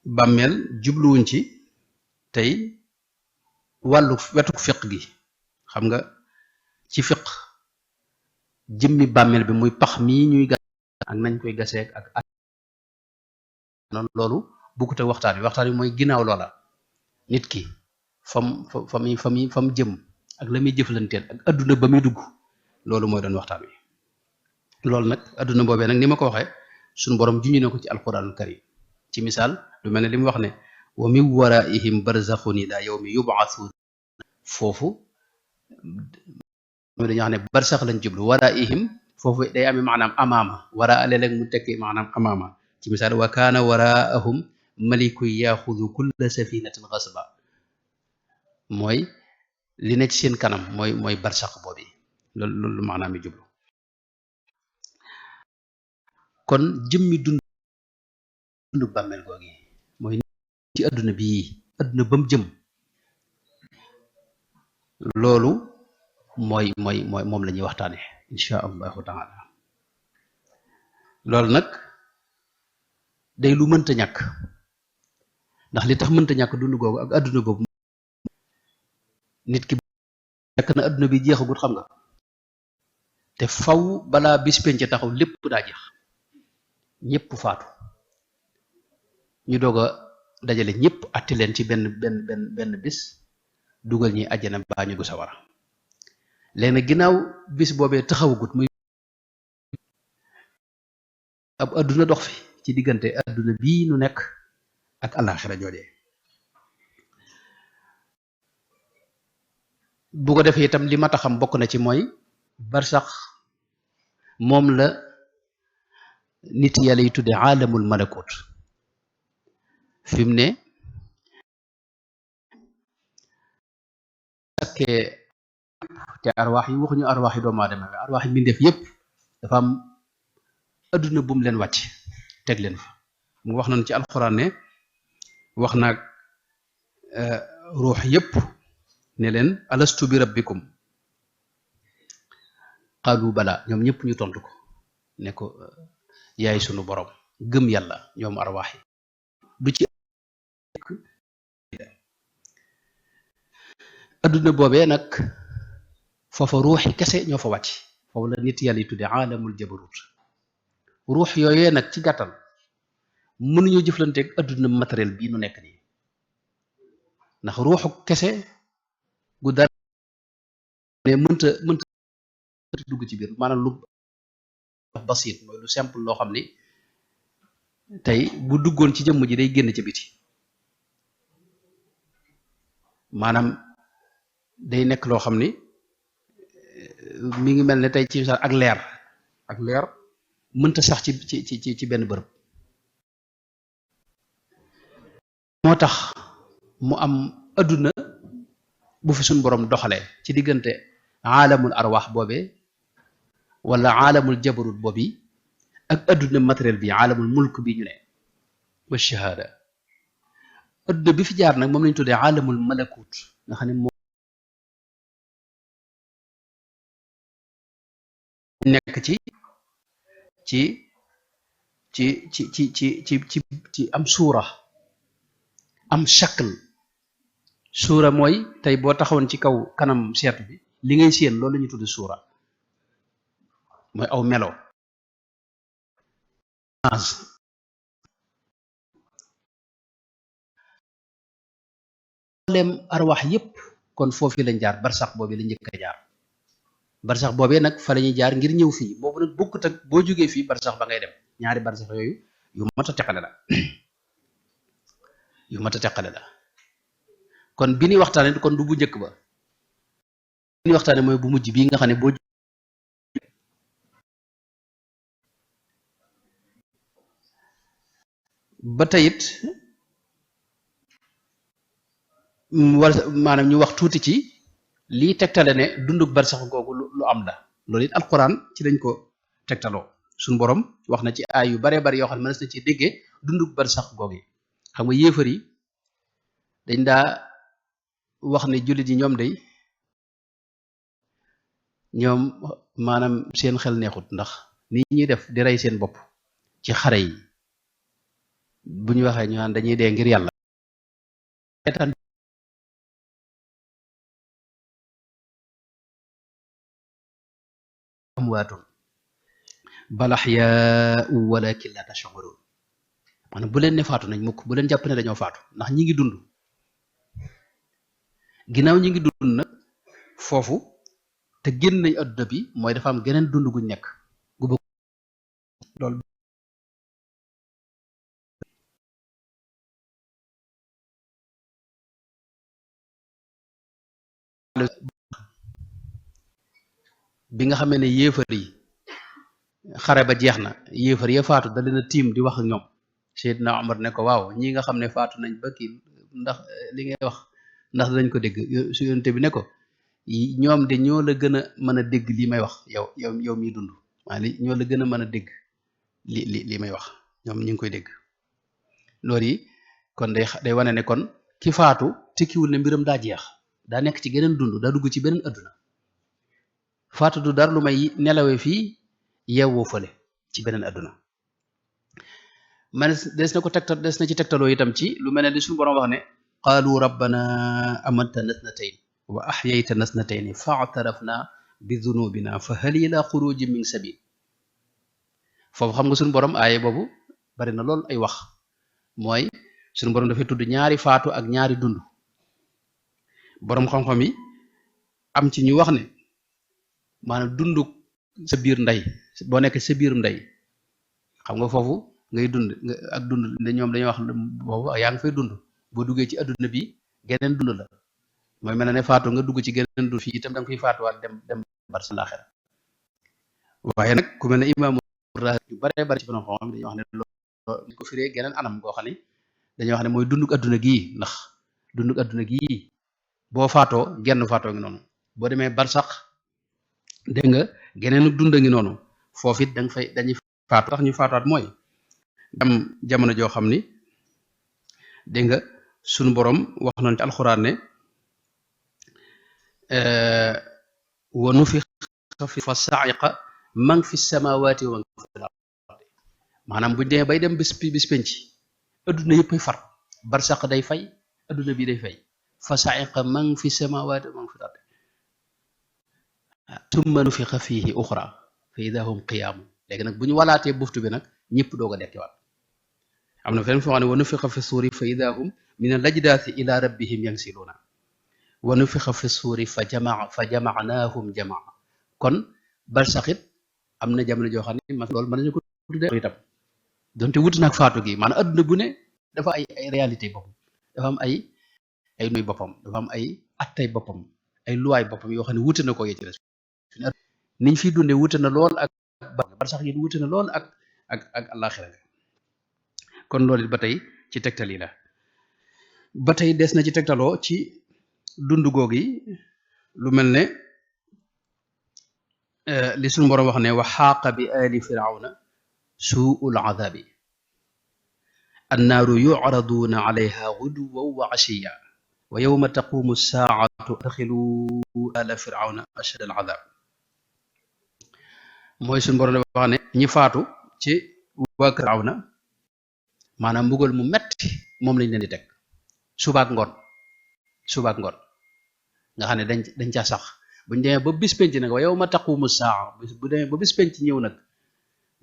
bàmmeel jubluwuñ ci tey wàllu wetuk fiq gi xam nga ci fiq jëmmi bàmmeel bi muy pax mii ñuy gas ak nañ koy gaseek ak noonu loolu bukkute waxtaan wi mooy ginnaaw loola nit ki fam jëm ak la muy jëflanteel ak adduna ba muy dugg loolu mooy doon waxtaan wi loolu nag adduna boobee nag ni ma ko waxee suñu borom junj na ko ci alquranul karim ci misaal lu mel ne li mu wax ne wa min waraihim barzaxun ila yawmi yub'athun foofu mooy dañuy wax ne barsax lañ jublu waraihim foofu day amee maanaam amaama waraa léeg-léeg mu tekki maanaam amaama ci misaal wa kaana waraahum malikun yaxudu kulla safinatin xasba mooy li ne ci seen kanam mooy barsax boobu loolu maanaam mi jublu kon jëmmi dund bàmmeel googi mooy ci adduna bii adduna ba mu jëm loolu mooy moom la ñuy waxtaane insha allahu taala loolu nag day lu mënta ñàkk ndax li tax mënta ñàkk dund googu ak adduna boobu nit ki fekk na adduna bi jeexagut xam nga te faw balaa bis penc taxaw lépp daa jeex ñëpp faatu ñu doog a dajale ñëpp atti leen ci benn bis dugal ñi àjjana baa ñu du sawara léegi nag ginnaaw bis boobee taxawagut muy ab adduna dox fi ci diggante adduna bii nu nekk ak alaxira joojee bu ko defee itam li ma taxam bokk na ci mooy barsax moom la nit yàlla yi tudde aalamul malakut fi mu ne sakkee te arwaax yi waxuñu arwaax yi doomu aadama bi arwaax yi mbindeef yépp dafa am adduna bu mu leen wàcc teg leen fa mu wax nañu ci alxuraan ne wax naag ruux yépp ne leen alastu bi rabbikum qaalu bala ñoom ñëpp ñu tontu ko ne ko yaay sunu borom gëm yàlla ñoom arwaax yi du ci adduna boobee nag foofa ruuxi kese ñoo fa wàcc foofu la nit yàlla yi tudde aalamul jabarut ruux yooyee nag ci gàttal mënuñoo jëflanteeg adduna matériel bii nu nekk nii ndax ruuxu kese gu dara mais mënta dugg ci biir maanaam lu basit mooy lu simple loo xam ni tey bu duggoon ci jëmm ji day génn ca biti maanaam day nekk loo xam ni mi ngi mel ne tey ci ak leer mënta sax ci benn bërëb moo tax mu am adduna bu fi suñ borom doxalee ci diggante aalamul arwaax boobe wala aalamul jabarut boobi ak adduna matériel bi aalamul mulk bi ñu ne wa shahaada adduna bi fi jaar nag moom lañu tuddee aalamul malakut nga xam ne moom nekk ci am suura am shakl suura mooy tey boo taxawoon ci kaw kanam seetu bi li ngay séen loolu la ñu tudd suura mooy aw melo lem arwax yépp kon foofu lañ jaar barsax boobu la njëkk a jaar barsax boobee nag fa la ñuy jaar ngir ñëw fii boobu nag bokkut ak boo jógee fii barsax ba ngay dem ñaari barsax yooyu yu mat a teqale la kon bi ñuy waxtaane kon du bu njëkk ba bi ñuy waxtaane mooy bu mujj bii nga xam ne boo ba teyit wala maanaam ñu wax tuuti ci lii tegtale ne dunduk barsax googu lu am la loolu it alquran ci lañ ko tegtaloo suñ borom wax na ci aay yu bare bari yoo xam ne mënees na ci déggee dunduk barsax googu yi xam nga yéefar yi dañ daa wax ne jullit yi ñoom day ñoom maanaam seen xel neexut ndax ni ñuy def di rey seen bopp ci xare yi bu ñu waxee ñu naan dañuy dee ngir yàlla amwaatun bal ahyaa'un walaakin laa tash'uruun maanaam bu leen ne faatu nañ mukk bu leen jàpp ne dañoo faatu ndax ñi ngi dund ginnaaw ñi ngi dund nag foofu te génn nañ adduna bi mooy dafa am geneen dund guñ nekk gu bëgg loolu bi nga xamee ne yéefar yi xare ba jeex na yéefar ya faatu da leen a tiim di wax ak ñoom Seydina Omar ne ko waaw ñi nga xam ne faatu nañ ba kii ndax li ngay wax ndax danañ ko dégg su yonte bi ne ko ñoom de ñoo la gën a mën a dégg li may wax yow miy dund maa li ñoo la gën a mën a dégg li may wax ñoom ñu ngi koy dégg loolu yi kon day wane ne kon ki faatu tekkiwul ne mbiram daa jeex daa nekk ci geneen dund daa dugg ci beneen adduna faatu du dara lu may nelawee fii yeewoo fële ci beneen adduna man des na ko tegtal des na ci tegtaloo itam ci lu mel ne li suñu borom wax ne qaalu rabbana amatana snatayn wa ahyaytana snatayn fa'tarafna bi dhunubina fa hal ila xurujin min sabil foofu xam nga suñu borom aaye boobu bari na lool ay wax mooy suñu borom dafay tudd ñaari faatu ak ñaari dund borom xam-xam yi am ci ñu wax ne maanaam dundu sa biir ndey boo nekk sa biir ndey xam nga foofu ngay dund ak dund ñoom dañuy wax boobu yaa ngi fay dund boo duggee ci adduna bi geneen dund la mooy mel ne faatu nga dugg ci geneen dund fii itam da nga fiy faatuwaat dem bar sa laaxira waaye nag ku mel ne imaamu Razi yu bare bari ci borom xam-xam dañuy wax ne loolu ñu ko firee geneen anam goo xam ne dañuy wax ne mooy dunduk adduna gii ndax dunduk adduna gii boo faatoo genn faatoo ngi noonu boo demee barsax dégg nga geneen dund a ngi noonu foofu it dañuy faatu tax ñu faatuwaat mooy am jamono joo xam ni dégg nga sunu borom wax noonu ci alxuraan ne wa nufixa fi fa sa'iqa man fi samawati wa man fi al-ardi maanaam buñ demee bay dem bis penc adduna yëpp ay far barsax day fay adduna bi day fay fa sa'iqa man fi samawati wa man fi al-ardi tumma nufixa fihi uxra fa ida hum qiyaamun léegi nag bu ñu walaatee buftu bi nag ñëpp doog a dekkiwaat am na feneen foo xam ne wa nufixa fi suuri fa ida hum min al-ajdaasi ila rabbihim yansiluuna wa nufixa fi suuri fa jamaanaahum jamaa kon barsaxit am na jamono joo xam ne loolu mën nañu ko tuddee itam donte wuti nag faatu gi maanaam adduna bu ne dafa ay réalité boppam dafa am ay nuy boppam dafa am ay attay boppam ay luwaay boppam yoo xam ne wuute na ko yee ci des niñ fiy dundee wuute na lool ak barsax yi wuute na lool ak àllaaxira kon loolu it ba tey ci tegtal yi la ba tey des na ci tegtaloo ci dund googi lu mel ne li suñu borom wax ne wa xaaqa bi ali firawna suul adabi annaaru yucraduuna alayha guduwan wa ashiya wa yowma taqumu saacatu adxilu ala firawna ashad al adab mooy suñu borom dafa wax ne ñi faatu ci waa firawna maanaam mbugal mu metti moom lañ leen di teg subaak ngoon nga xam ne dañ caa sax buñ demee ba bis penc nag wa yawma taqumu saa bu demee ba bis penc ñëw nag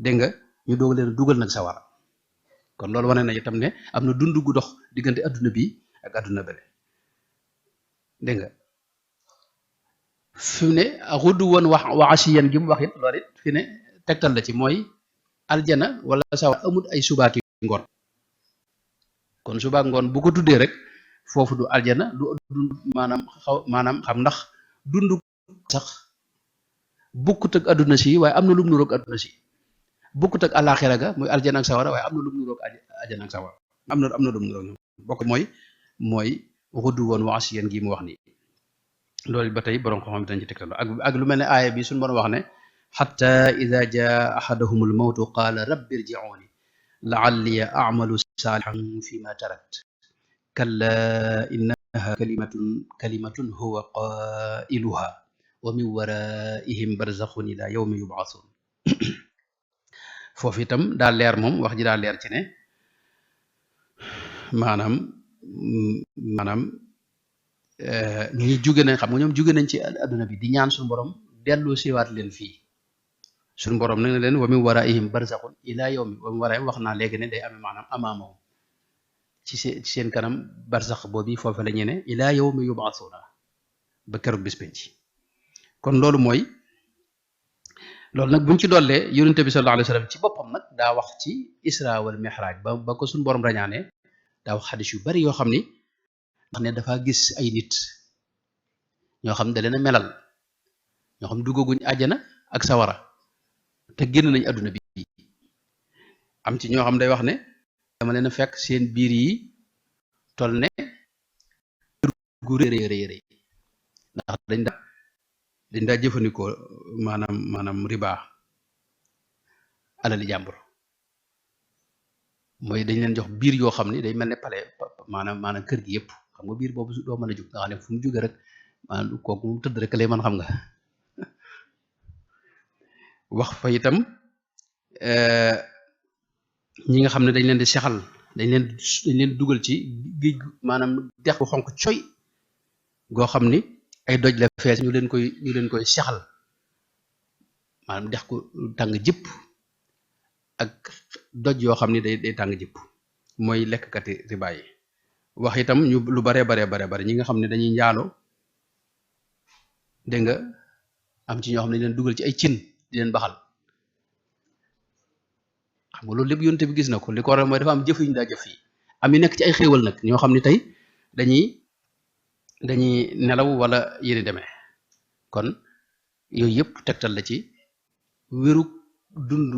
dégg nga ñu doog leen dugal nag sawara kon loolu wane na itam ne am na dund gu dox diggante adduna bi ak adduna bële dégg nga fi mu ne xudd woon wa asiyan gi mu wax it loolu it fi ne tegtal la ci mooy aljana wala sawara amul ay subaaki ngoon kon subaak ngoon bu ko tuddee rek foofu du aljana du maanaam xam ndax dund sax bukkut ak adduna si waaye am na lum nuroog adduna si bukkut ak àllaaxira ga muy aljana ak sawara waaye am na lum nuroog aljana ak sawara am na lum nuroog ñoom bokk mooy xudu woon wa asiyan gi mu wax nii loolu ba tey borom xam-xam dañ ci tegtal ak lu mel ne aaya bi suñu borom wax ne xatta ida jaa ahadahumul mawtu qaala rabbi irji'uuni la'alli a'malu saalihan fi ma tarakt kalla innaha kalimatun huwa qailuha wa min waraihim barzakhun ila yawmi yub'athun foofu itam daa leer moom wax ji daa leer ci ne maanaam maanaam ñi jóge nañ xam nga ñoom jóge nañ ci adduna bi di ñaan suñu borom dellu siwaat leen fii suñu borom nag ne leen wa min waraihim barzaxun ila yawmi wa min waraihim wax naa léegi ne day amee maanaam amaamahum ci seen kanam barzax boobu foofu la ñu ne ila yawmi yubaasuuna ba keroog bis penc kon loolu mooy loolu nag buñ ci dollee yonente bi sallallahu alayhi wa sallam ci boppam nag daa wax ci isra wal mihraj ba ko suñu borom rañaane daa wax xadis yu bari yoo xam ni ndax ne dafa gis ay nit ñoo xam ne da leen a melal ñoo xam ne duggaguñ àjjana ak sawara te génn nañ adduna bi am ci ñoo xam day wax ne dama leen a fekk seen biir yi toll ne gu rëy rëy ndax dañ daa jëfandikoo maanaam riba alali jàmbur mooy dañ leen jox biir yoo xam ni day mel ne pale maanaam kër gi yëpp xam nga biir boobu doo mën a jug nga xam ne fu mu jóge rek maanaam kooku mu tëdd rek lay mën xam nga wax fa itam ñi nga xam ne dañ leen di sexal dañ leen dugal ci géej maanaam dex bu xonq coy goo xam ni ay doj la fees ñu leen koy sexal maanaam dex ko tàng jëpp ak doj yoo xam ni day tàng jëpp mooy lekkkati riba yi wax itam ñu lu bare ñi nga xam ne dañuy njaalo dégg nga am ci ñoo xam ne dañ leen dugal ci ay cin di leen baxal xam nga loolu lépp yonte bi gis na ko li ko waral mooy dafa am jëf yu ñu daa jëf yi am yu nekk ci ay xéewal nag ñoo xam ne tey dañuy nelaw wala yéni demee kon yooyu yëpp tegtal la ci wéru dund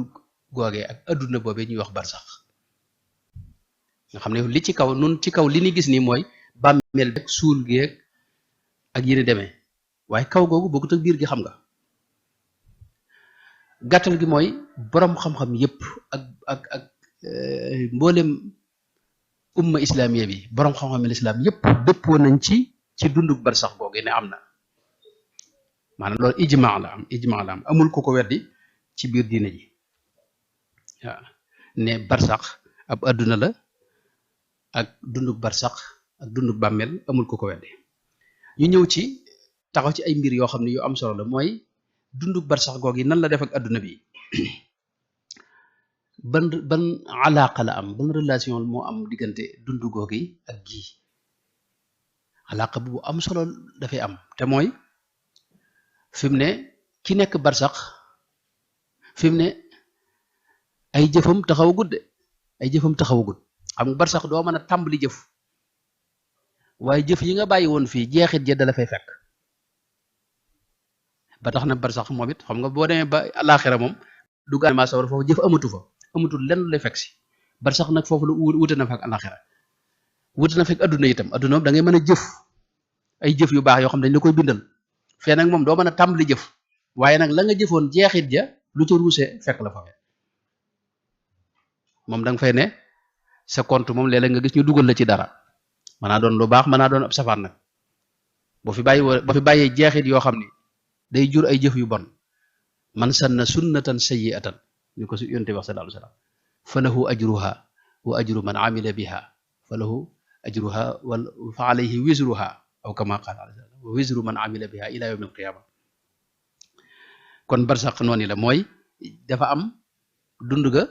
googee ak adduna boobee ñuy wax barsax nga xam ne li ci kaw nun ci kaw li ni gis nii mooy bàmmeel beeg suul geeg ak yéni demee waaye kaw googu bokkut ak biir gi xam nga gàttal gi mooy borom xam-xam yëpp ak mboolem umma islamiya bi borom xam-xam islam yëpp dëppoo nañ ci dunduk barsax googu ne am na maanaam loolu ijmaa la am amul ku ko weddi ci biir diine ji waaw ne barsax ab adduna la ak dunduk barsax ak dunduk bàmmeel amul ku ko weddi ñu ñëw ci taxaw ci ay mbir yoo xam ne yu am solo la mooy dunduk barsax googu yi nan la def ak adduna bi ban alaaqa la am ban relation moo am diggante dundu googu yi ak gii alaaqa bu am solo dafay am te mooy fi mu ne ki nekk barsax fi mu ne ay jëfam taxawagut xam nga barsax doo mën a tàmbali jëf waaye jëf yi nga bàyyi woon fii jeexit ja dala fay fekk ba tax na barsax moom it xam nga boo demee ba alaxira moom du gaanement sawar foofu jëf amatul lenn lu lay fekk si barsax nag foofu la wute na fa ak alaxira wute na fekk adduna itam adduna da ngay mën a jëf ay jëf yu baax yoo xam dañ la koy bindal fee nag moom doo mën a tàmbali jëf waaye nag la nga jëfoon jeexit ja lu ca ruuse fekk la fa moom da nga fay ne sa compte moom léeg-léeg nga gis ñu dugal la ci dara mën naa doon lu baax mën naa doon ab safaan nag boo fi bàyyee jeexit yoo xam ni day jur ay jëf yu bon man sanna sunnatan sayyi'atan ñu ko su yonte wax sallallahu alayhi wa sallam fa lahu ajruha wa ajru man amila biha fa lahu ajruha fa alayhi wizruha aw kama qaala wa wizru man amila biha ila yawm alqiyama kon barsax noonu la mooy dafa am dund ga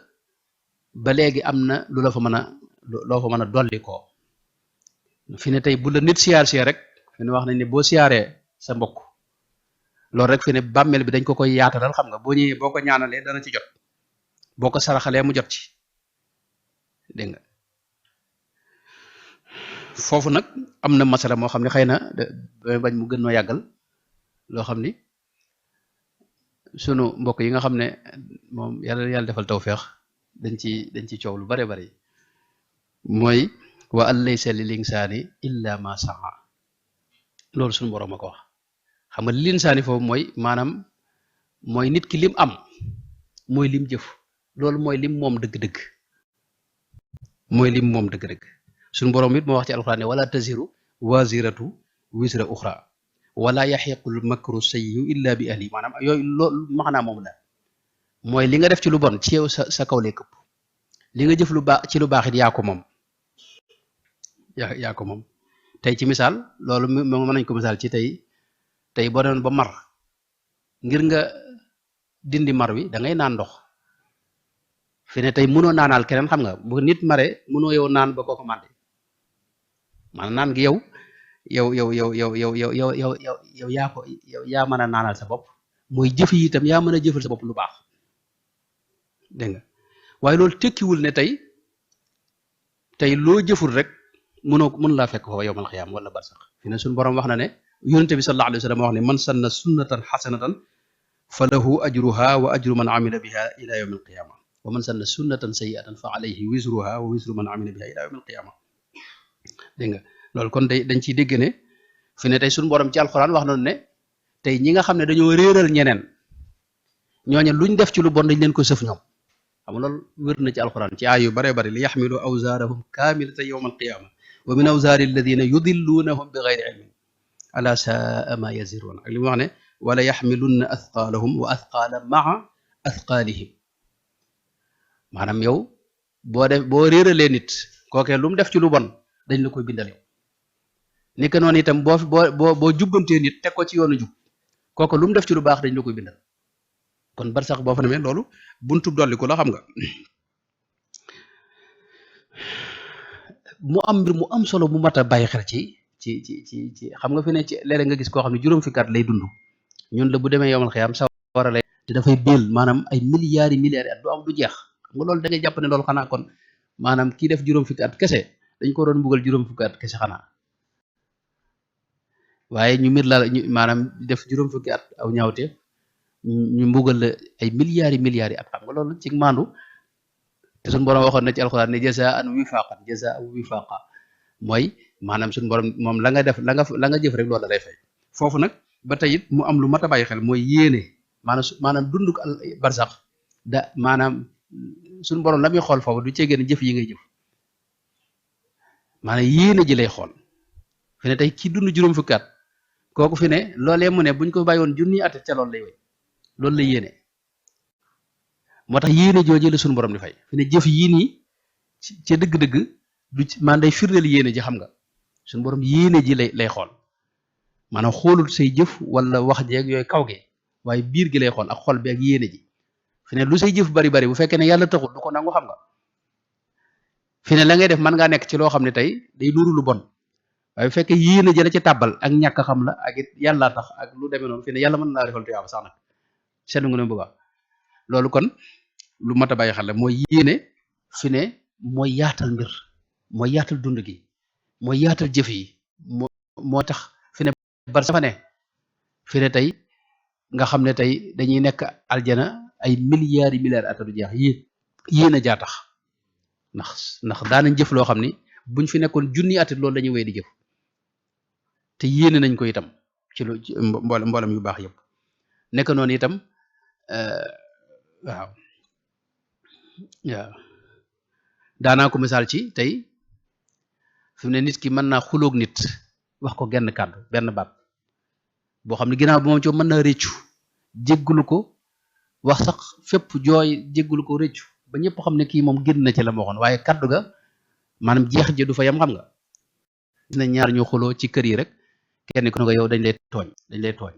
ba léegi am na loo fa mën a dolli koo fi ne tey bu la nit siyaar rek fi ne wax nañ ne boo siyaaree sa mbokk loolu rek fi ne bàmmeel bi dañ ko koy yaatalal xam nga boo ñëwee boo ko ñaanalee dana ci jot boo ko saraxalee mu jot ci dégg nga foofu nag am na masala moo xam ne xëy na damay bañ mu gën noo yàggal loo xam ni sunu mbokk yi nga xam ne moom yàlla defal tawfeex dañ ci coow lu bare bari mooy wa an laysa lil insaani illa ma saa loolu sunu borom a ko wax xam nga lil insaani foofu mooy nit ki lim am mooy lim jëf loolu mooy lim moom dëgg-dëgg suñu borom it moo wax ci alxuraan ne wala taziru waziratu wisra uxra wala yaxiqul makru sayyi'u illa bi ahli maanaam yooyu loolu maanaam moom la mooy li nga def ci lu bon ci yow sa kaw lay këpp li nga jëf lu baax ci lu baax it yaa ko moom yaa ko moom tey ci misaal loolu mën nañ ko misaal ci tey boo demoon ba mar ngir nga dindi mar wi da ngay naan ndox fi ne tey mënoo naanaal keneen xam nga bu nit mare mënoo yow naan ba kooko màndi maanaam naan gi yow yaa mën a naanal sa bopp mooy jëf yi itam yaa mën a jëfal sa bopp lu baax dégg nga waaye loolu tekkiwul ne tey loo jëful rek mën laa fekk foofa yowmal xiyaam wala barsax fi ne suñu borom wax na ne yonente bi sallallahu alayhi wa sallam wax ne man sanna sunnatan xasanatan fa lahu ajruha wa ajru man amila biha ila yawmi alqiyama wa man sanna sunnatan sayiatan fa alayhi wisruha wa wisru man amila biha ila yawmi alqiyama dégg nga loolu kon dañ ciy dégg ne fi ne tey suñu borom ci alxuraan wax na ne tey ñi nga xam ne dañoo réeral ñeneen ñooñu luñ def ci lu bon dañ leen ko sëf ñoom xam nga loolu wér na ci alxuraan ci aay yu bare bari li yaxmilu awzaarahum kaamilatan yawma alqiyama wa min awzaari alladina yudilluunahum bi gayri ilmin ala saa ma yaziruun ak li mu wax ne wala yaxmilunna athqaalahum wa athqaala maa athqaalihim maanaam yow boo réeralee nit kookee lu mu def ci lu bon dañ la koy bindal yow ni que noonu itam boo jubbantee nit teg ko ci yoonu jub kooku lu mu def ci lu baax dañ la koy bindal kon barsax boo fa demee loolu buntu dolli ko la xam nga mu am mbir mu am solo mu mat a bàyyi xel ci xam nga fi ne ci léeg-léeg nga gis koo xam ne juróom fukki at lay dund ñun la bu demee yomal xiyaam sa war a lay te dafay béel maanaam ay milliards yi at du am du jeex xam nga loolu da ngay jàpp ne loolu xanaa kon maanaam kii def juróom fukki at kese dañ ko doon mbugal juróom fukki at kese xanaa waaye ñu mbir la maanaam def juróom fukki at aw ñaawte ñu mbugal la ay milliards yi at xam nga loolu ci maandu te suñu borom waxoon na ci alxuraan ne jazaan wifaqa mooy maanaam suñu borom moom la nga def la nga jëf rek loolu la lay fay foofu nag ba tey it mu am lu mat a bàyyi xel mooy yéene maanaam dunduk barsax maanaam suñu borom la muy xool foofu du ceegee ne jëf yi ngay jëf maanaam yéene ji lay xool fi ne tey ki dund juróom fukki at kooku fi ne loolee mu ne buñ ko bàyyoon junni at ca loolu lay way loolu la yéene moo tax yéene jooju la suñu borom di fay fi ne jëf yii nii ca dëgg-dëgg du man day firndeel yéene ji xam nga suñu borom yéene ji lay xool maanaam xoolul say jëf wala wax jeeg yooyu kaw ge waaye biir gi lay xool ak xol bi ak yéene ji fi ne lu say jëf bari bu fekkee ne yàlla taxul du ko nangu xam nga fi ne la ngay def mën ngaa nekk ci loo xam ne tey day nuru lu bon waaye bu fekkee yéene ji la ci tàbbal ak ñàkk xam la ak it yàlla tax ak lu demee noonu fi ne yàlla mën naa defal tuyaaba sax nag seetlu nga ne bëgg loolu kon lu mat a bàyyi xel la mooy yéene fi ne mooy yaatal mbir mooy yaatal dund gi mooy yaatal jëf yi moo tax fi ne bar safa ne fi ne tey nga xam ne tey dañuy nekk aljana ay milliards yi ata du jeex yéen a jaa tax ndax daanañ jëf loo xam ni buñ fi nekkoon junni atit loolu dañuy wéy di jëf te yéene nañ ko itam ci lu mboolem yu baax yëpp nekk noonu itam waaw daanaa ko misaal ci tey fi mu ne nit ki mën naa xuloog nit wax ko genn kàddu benn baat boo xam ne ginnaaw bi moom ci mën naa réccu jéggulu ko wax sax fépp jooy jéggulu ko réccu ba ñëpp xam ne kii moom génn na ci la ma waxoon waaye kàddu ga maanaam jeex ji du fa yam xam nga dina ñaar ñu xuloo ci kër yi rek kenn ku ne ko yow dañ lay tooñ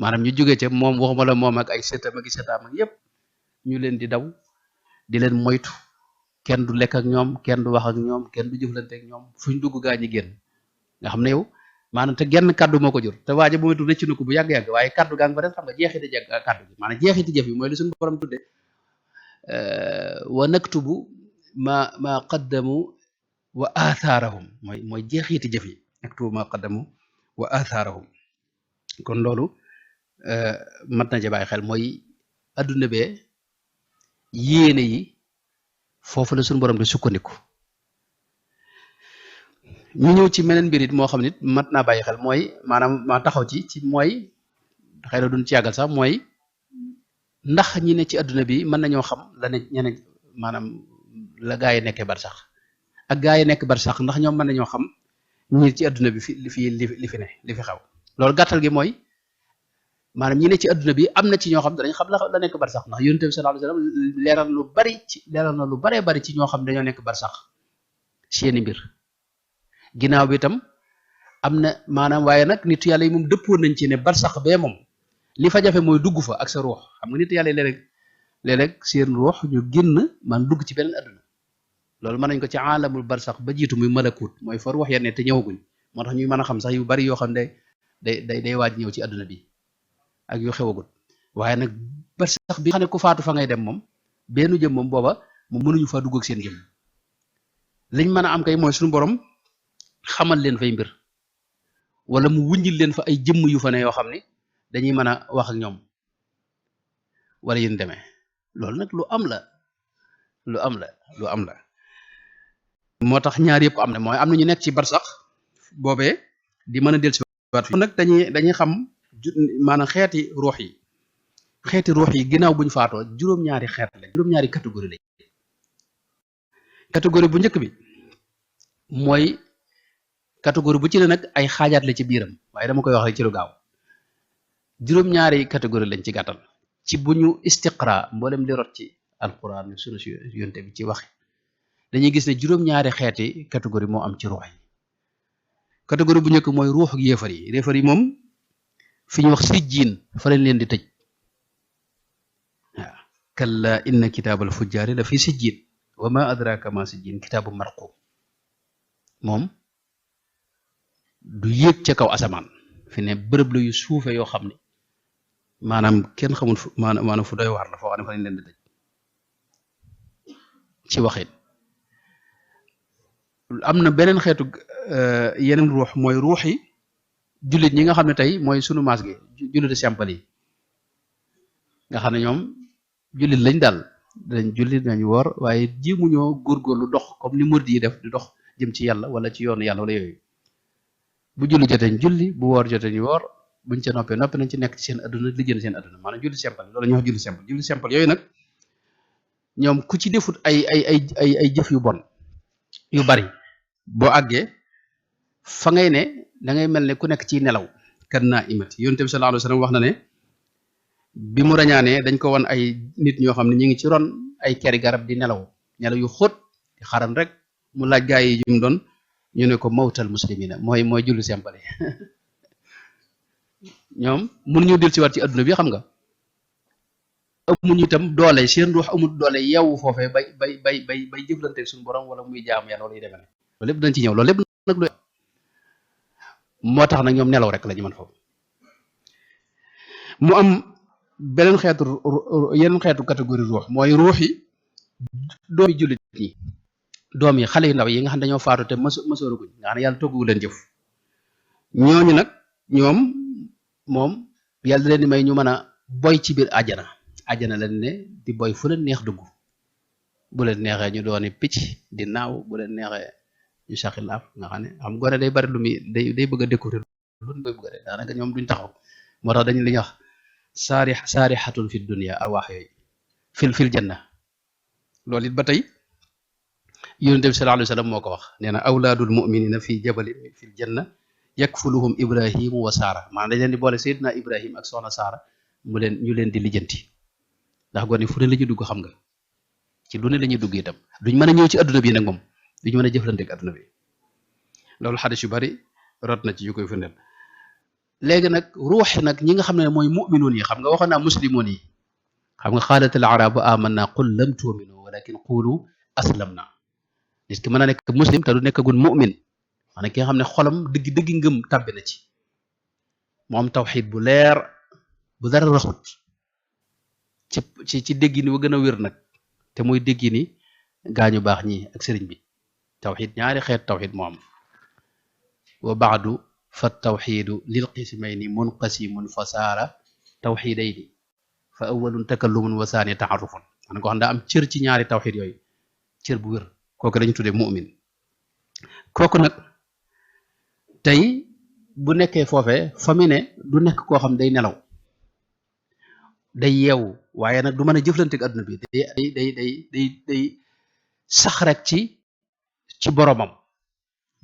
maanaam ñu jóge ca moom waxuma la moom ak ay seetam ak i seetaam ak yépp ñu leen di daw di leen moytu kenn du lekk ak ñoom kenn du wax ak ñoom kenn du jëflante ak ñoom fuñ dugg gaa ñi génn nga xam ne yow maanaam te genn kaddu moo ko jur te waaja bu ma tudd rëcc na ko bu yàgg-yàgg waaye kaddu gaa ngi fa def xam nga jeexiti kaddu gi maanaam jeexiti jëf yi mooy li suñu borom tudde wa naktubu ma qaddamu wa athaarahum mooy jeexiti jëf yi naktubu ma qaddamu wa athaarahum kon loolu mat na ci bàyyi xel mooy adduna bee yéene yi foofu la suñu borom di sukkandiku ñu ñëw ci meneen mbir it moo xam nit mat naa bàyyi xel mooy maanaam ma taxaw ci mooy xëy na duñ ci yàggal sax mooy ndax ñi ne ci adduna bi mën nañoo xam la ne ñeneen maanaam la gaa yi nekkee bar sax ak gaa yi nekk bar sax ndax ñoom mën nañoo xam ñi ci adduna bi li fi xew loolu gàttal gi mooy maanaam ñi ne ci adduna bi am na ci ñoo xam danañ xam la nekk bar sax ndax yonent bi sallallahu alayhi wasallam leeral na lu baree bari ci ñoo xam dañoo nekk bar sax seeni mbir ginnaaw bi itam am na maanaam waaye nag nit yàlla yi moom dëppoon nañ ci ne barsax bee moom li fa jafe mooy dugg fa ak sa ruux xam nga nit yàlla yi léeg-léeg seen ruux ñu génn man dugg ci beneen adduna loolu mën nañ ko ci aalamul barsax ba jiitu muy malakut mooy fa ruux ya ne te ñëwaguñ moo tax ñuy mën a xam sax yu bari yoo xam ne day waaj ñëw ci adduna bi ak yu xewagut waaye nag barsax bi xam ne ku faatu fa ngay dem moom benn jëm moom booba moom mënuñu faa dugg ak seen jëm liñ mën a am kay mooy suñu borom xamal leen fay mbir wala mu wuññil leen fa ay jëmm yu fa ne yoo xam ne dañuy mën a wax ak ñoom wala yéen demee loolu nag lu am la lu am la moo tax ñaar yëpp am na mooy am na ñu nekk ci barsax boobee di mën a del si waat fi nag dañuy xam maanaam xeeti ruux yi ginnaaw buñ faatoo juróom-ñaari xeet la juróom-ñaari catégorie lañ catégorie bu njëkk bi mooy catégorie bu ci ne nag ay xaajaat la ci biiram waaye dama koy wax rek ci lu gaaw juróom-ñaari catégorie lañ ci gàttal ci bu ñu istiqra mboolem li rot ci alquran sunu si yonte bi ci waxi dañuy gis ne juróom-ñaari xeeti catégorie moo am ci ruux yi catégorie bu njëkk mooy ruux ak yéefar yi moom fi ñu wax sijjiin fa lañ leen di tëj waaw kalla inna kitaabal fujjaari la fi sijjiin wa ma adraka ma sijjiin kitaabu marqum moom du yéeg ca kaw asamaan fi ne bërëb la yu suufe yoo xam ne maanaam kenn xamul maanaam fu doy waar la foo xam ne fa lañ leen di tëj ci waxin am na beneen xeetu yeneen ruux mooy ruux yi jullit ñi nga xam ne tey mooy sunu maas gi jullit simple yi nga xam ne ñoom jullit lañ daal dañ jullit nañ woor waaye jéemuñoo góorgóorlu dox comme ni murid yi def di dox jëm ci yàlla wala ci yoonu yàlla wala yooyu bu julli jotee ñu julli bu woor jotee ñu woor buñ ca noppi nañ ci nekk ci seen adduna lijjën seen adduna maanaam julli simple loolu ñuy wax julli simple yooyu nag ñoom ku ci defut ay jëf yu bon yu bari boo àggee fa ngay ne da ngay mel ne ku nekk ci nelaw kan naa imati yonent bi sallallahu alayhi wasallam wax na ne bi mu rañaanee dañ ko won ay nit ñoo xam ne ñu ngi ci ron ay keri garab di nelaw yu xóot di xaran rek mu laaj gaa yi jum doon ñu ne ko mawtal muslimina mooy julli simple ñoom mënuñu del ci war ci adduna bi xam nga amuñu itam doole seen ruux amul doole yeewu foofee bay jëflante suñu borom wala muy jaamu yàlla wala yu demee loolu lépp dañ ci ñëw loolu lépp nag lu moo tax nag ñoom nelaw rek la ñu mën foofu mu am beneen yeneen xeetu catégorie ruux mooy ruux yi doomi jullit ñi doom yi xale yu ndaw yi nga xam ne dañoo faatu te mësooraguñ nga xam ne yàlla toggu leen jëf ñooñu nag ñoom moom yàlla leen di may ñu mën a boy ci biir àjjana leen ne di boy fu leen neex dugg bu leen neexee ñu dooni picc di naaw bu leen neexee ñu saxi laaf nga xam ne xam gone day bari lu muy day bëgg a découvrir lu koy bëgg a dee daanaka ñoom duñ taxaw moo tax dañu li ñuy wax saarixatun fi dunia arwaax yooyu fil janna loolu it ba tey yonente bi sallallahu alayhi wa sallam moo ko wax nee na awlaadul muminina fi jabalin fil janna yakfuluhum ibrahimu wa saara maanaam dañ leen di boole seydina ibrahim ak soxna saara ñu leen di lijjanti ndax gone fu ne la ñuy dugg xam nga ci lu ne la ñuy dugg itam duñ mën a ñëw ci adduna bi nag moom duñu mën a jëflante ak adduna bi loolu xadis yu bari rot na ci yu koy firndeel léegi nag ruux nag ñi nga xam ne mooy muminuun yi xam nga waxoon naa muslimoon yi xam nga xaalatil arabu amanna qul lam tu'minu walakin qulu aslamna nit ki mën a nekk muslim te du nekkagun mumin maanaam ki nga xam ne xolam dëgg ngëm tàbbi na ci moom tawxid bu leer bu dara raxut ci déggini wa gën a wér nag te muy déggini gaañu baax ñi ak sëriñ bi tawxid ñaari xeet tawxid moo am wa baadu fa tawxidu lil qismayni munqasimun fa saara tawxidayni fa awalun takallumun wa saani taarufun man ko xam daa am cër ci ñaari tawxid yooyu cër bu wér kooku dañu tuddee mu'min kooku nag tey bu nekkee foofee fa mu ne du nekk koo xam day nelaw day yeewu waaye nag du mën a jëflante ak adduna bi day sax rek ci boromam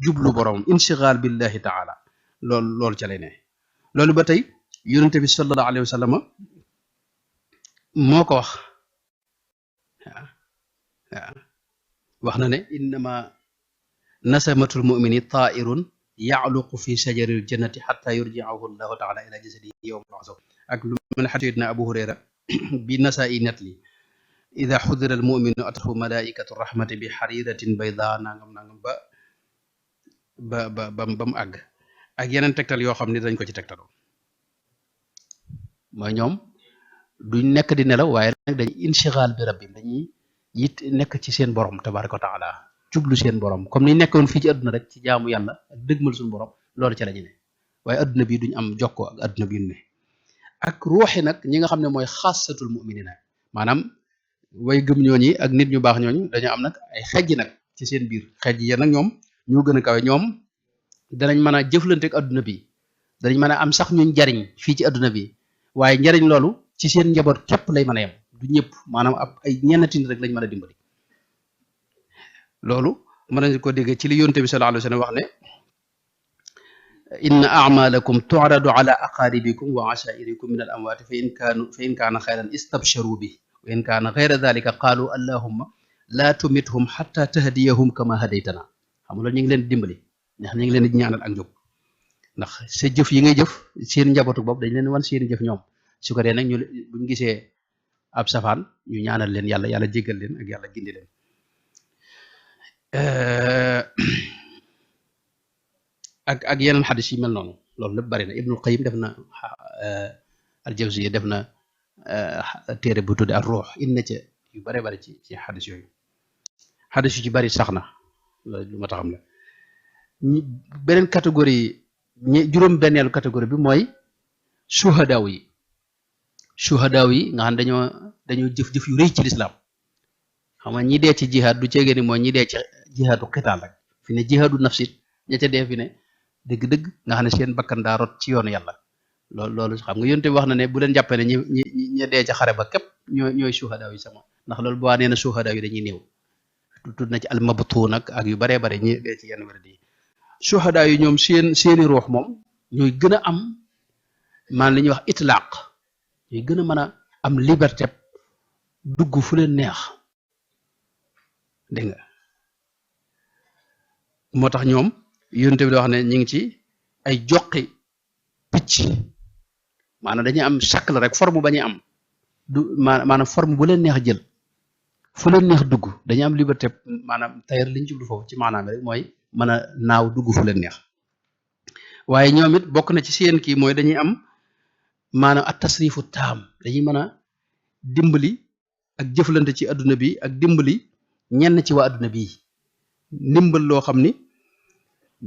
jublu boromam insigaal billahi taala loolu ca lay ne loolu ba tey yonente bi sallallahu alayhi wa sallam moo ko wax waaw wax na ne innama nasamatul mu'mini ta'irun ya'luqu fi shajaril jannati hatta yurji'ahu Allahu ta'ala ila jasadihi yawma al-'asr ak lu mel xadiis na Abu Hurayra bi Nasaa'i net li ida xudira al muminu atahu malaikatu rahmati bi xariratin bayda nangam nangam ba mu àgg ak yeneen tegtal yoo xam ne dañ ko ci tegtaloo mooy ñoom duñ nekk di nelaw waaye nag dañuy inshixaal bi rabbim dañuy it nekk ci seen borom tabaraka wa taala jublu seen borom comme ni nekkoon fii ci adduna rek ci jaamu yàlla ak dëgmal suñu borom loolu ci la ñu ne waaye adduna bi duñ am jokkoo ak adduna bi ne ak ruuxi nag ñi nga xam ne mooy xaasatul muminina maanaam way gëm ñooñi ak nit ñu baax ñooñu dañoo am nag ay xejj nag ci seen biir xejj ya nag ñoom ñoo gën a kawe ñoom danañ mën a jëflante ak adduna bi danañ mën a am sax ñuñ jariñ fii ci adduna bi waaye njariñ loolu ci seen njaboot képp lay mën a yem du ñëpp maanaam ab ay ñennati nit rek lañ mën a dimbali loolu mën nañ ko déggee ci li yonte bi sallallahu alayhi wa sallam wax ne inna a'malakum tu'radu ala aqaribikum wa ashairikum min al amwaati fa in kaana xayran istabsharu bi wa in kaana xayra dalika qaalu allahumma laa tumithum xatta tahdiyahum kama hadaytana xam nga loolu ñu ngi leen di dimbali ndax ñu ngi leen di ñaanal ak njub ndax sa jëf yi ngay jëf seen njabootu bopp dañ leen wan seen jëf ñoom su ko dee nag ñu buñ gisee ab safaan ñu ñaanal leen yàlla jéggal leen ak yàlla gindi leen ak yeneen xadis yi mel noonu loolu lépp bari na Ibnul Qayyim def na al-Jawziyya def na téere bu tudde ak ruux in na ca yu bare bari ci xadis yooyu xadis yu ci bari sax na loolu lu ma taxam la beneen catégorie juróom benneelu catégorie bi mooy suhadaaw yi nga xam dañoo jëf-jëf yu rëy ci lislaam xam nga ñi dee ci jihaad du ceegee ni mooy ñi dee ci jihaadu xitaal rek fi ne jihaadu nafsit ña ca dee fi ne dëgg-dëgg nga xam ne seen bakkan daa rot ci yoonu yàlla loolu xam nga yonte bi wax na ne bu leen jàppee ne ñi dee ca xare ba képp ñooy suhadaaw yi sama ndax loolu bu waa nee na suhadaaw yi dañuy néew tudd na ci almabtuun ak yu baree bare ñi dee ci yenn wér di suhadaaw yi ñoom seeni ruux moom ñooy gën a am maanaam li ñuy wax itlaaq ñooy gën a mën a am liberté dugg fu leen neex dégg nga moo tax ñoom yonte bi da wax ne ñu ngi ci ay joqi picc maanaam dañuy am shakl rek forme ba ñuy am du maanaam forme bu leen neex jël fu leen neex dugg dañuy am liberté maanaam tayar liñ jublu foofu ci maanaam rek mooy mën a naaw dugg fu leen neex waaye ñoom it bokk na ci seen kii mooy dañuy am maanaam at tasrifu taam dañuy mën a dimbali ak jëflante ci adduna bi ak dimbali ñenn ci waa adduna bi ndimbal loo xam ni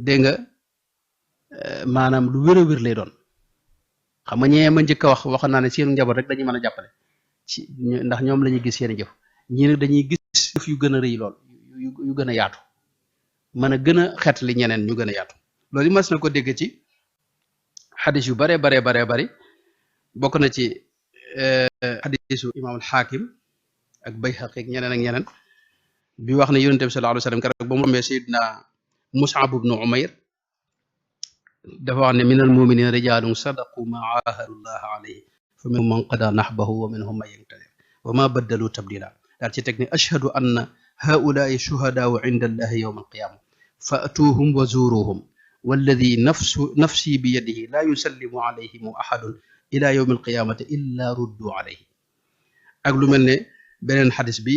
dégg nga maanaam lu wér a wér lay doon xam nga ñee ma njëkk a wax naa ne seen njaboot rek dañuy mën a jàppale ci ndax ñoom la ñuy gis seen jëf ñii nag dañuy gis jëf yu gën a rëy lool yu gën a yaatu mën a gën a xeetli ñeneen ñu gën a yaatu loolu mas na ko dégg ci xadis yu bare bari bokk na ci xadisu imaamul xaakim ak Bayhaqi ak ñeneen bi wax ne yonente bi sallallahu alayhi wa sallam keroog ba mu rombee Seydina Mus'ab ibnu Umayr dafa wax ne minal mu'minina rijaalun sadaqu ma aahadu llaha alayhi fa minhum man qada nahbahu wa minhum man yantadir wa ma baddalu tabdila daal ci teg ne ashhadu anna haulaai shuhadaau inda allahi yawma alqiyama fa'tuuhum wa zuuruhum walladi nafsi bi yadihi la yusallimu alayhim ahadun ila yawmi alqiyamati illa ruddu alayhi ak lu mel ne beneen xadis bi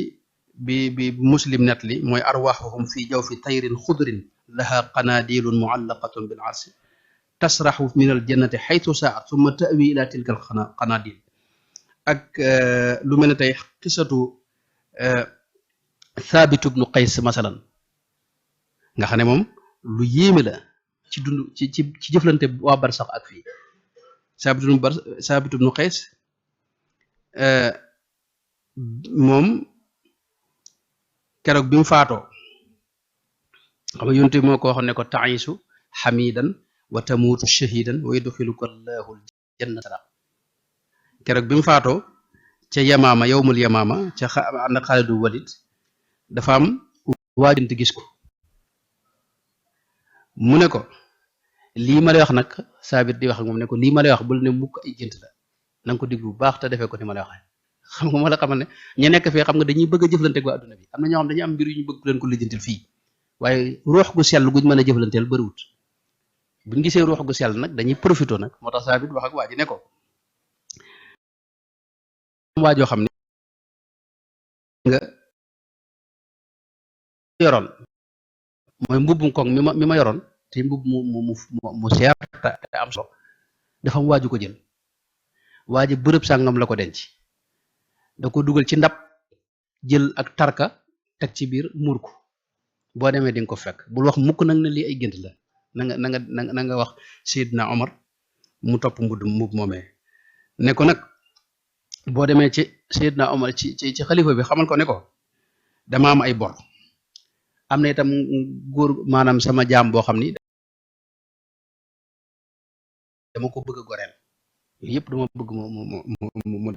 muslim net li mooy arwaxuhum fi jawfi tayrin xudrin laha qanadilun muallaqatun bil arsi tasraxu min aljannati xaytu saat summa tawi ila tilka alqanadil ak lu mel ne tey xisatu Thabit ibnu Qays masalan nga xam ne moom lu yéeme la ci dund ci jëflante waa barsax ak fii Thabit ibnu Qays moom keroog bi mu faatoo xam nga yonte moo ko waxoon ne ko taisu xamidan wa tamuutu shahidan wa yudxiluka allahu aljannata keroog bi mu faatoo ca yamaama yowmul yamaama ca ànd ak Xaalidu Walid dafa am waajant gis ko mu ne ko lii ma lay wax nag Saabit di wax ak moom ne ko lii ma lay wax bul ne mukk ay gént la na nga ko diglu bu baax te defee ko ni ma lay waxee xam nga ma la xamal ne ñu nekk fee xam nga dañuy bëgg a jëflante ak waa adduna bi am na ñoo xam dañuy am mbir yu ñu bëgg leen ko lijjantil fii waaye ruux gu sell guñ mën a jëflanteel bëriwut buñ gisee ruux gu sell nag dañuy profité nag moo tax saa bit wax ak waa ji ne ko waajoo xam ne nga yoroon mooy mbubbum koŋ mi ma yoroon te mbubb mu seer te am solo dafa am waaju ko jël waa ji bërëb sàngam la ko denc da ko dugal ci ndab jël ak tarka teg ci biir muur ko boo demee di nga ko fekk bul wax mukk nag ne lii ay gént la na nga wax Seydina Omar mu topp mbubb moomee ne ko nag boo demee ci Seydina Omar ci xalifa bi xamal ko ne ko dama am ay bor am na itam góor maanaam sama jaam boo xam ni dama ko bëgg a goreel yooyu yëpp dama bëgg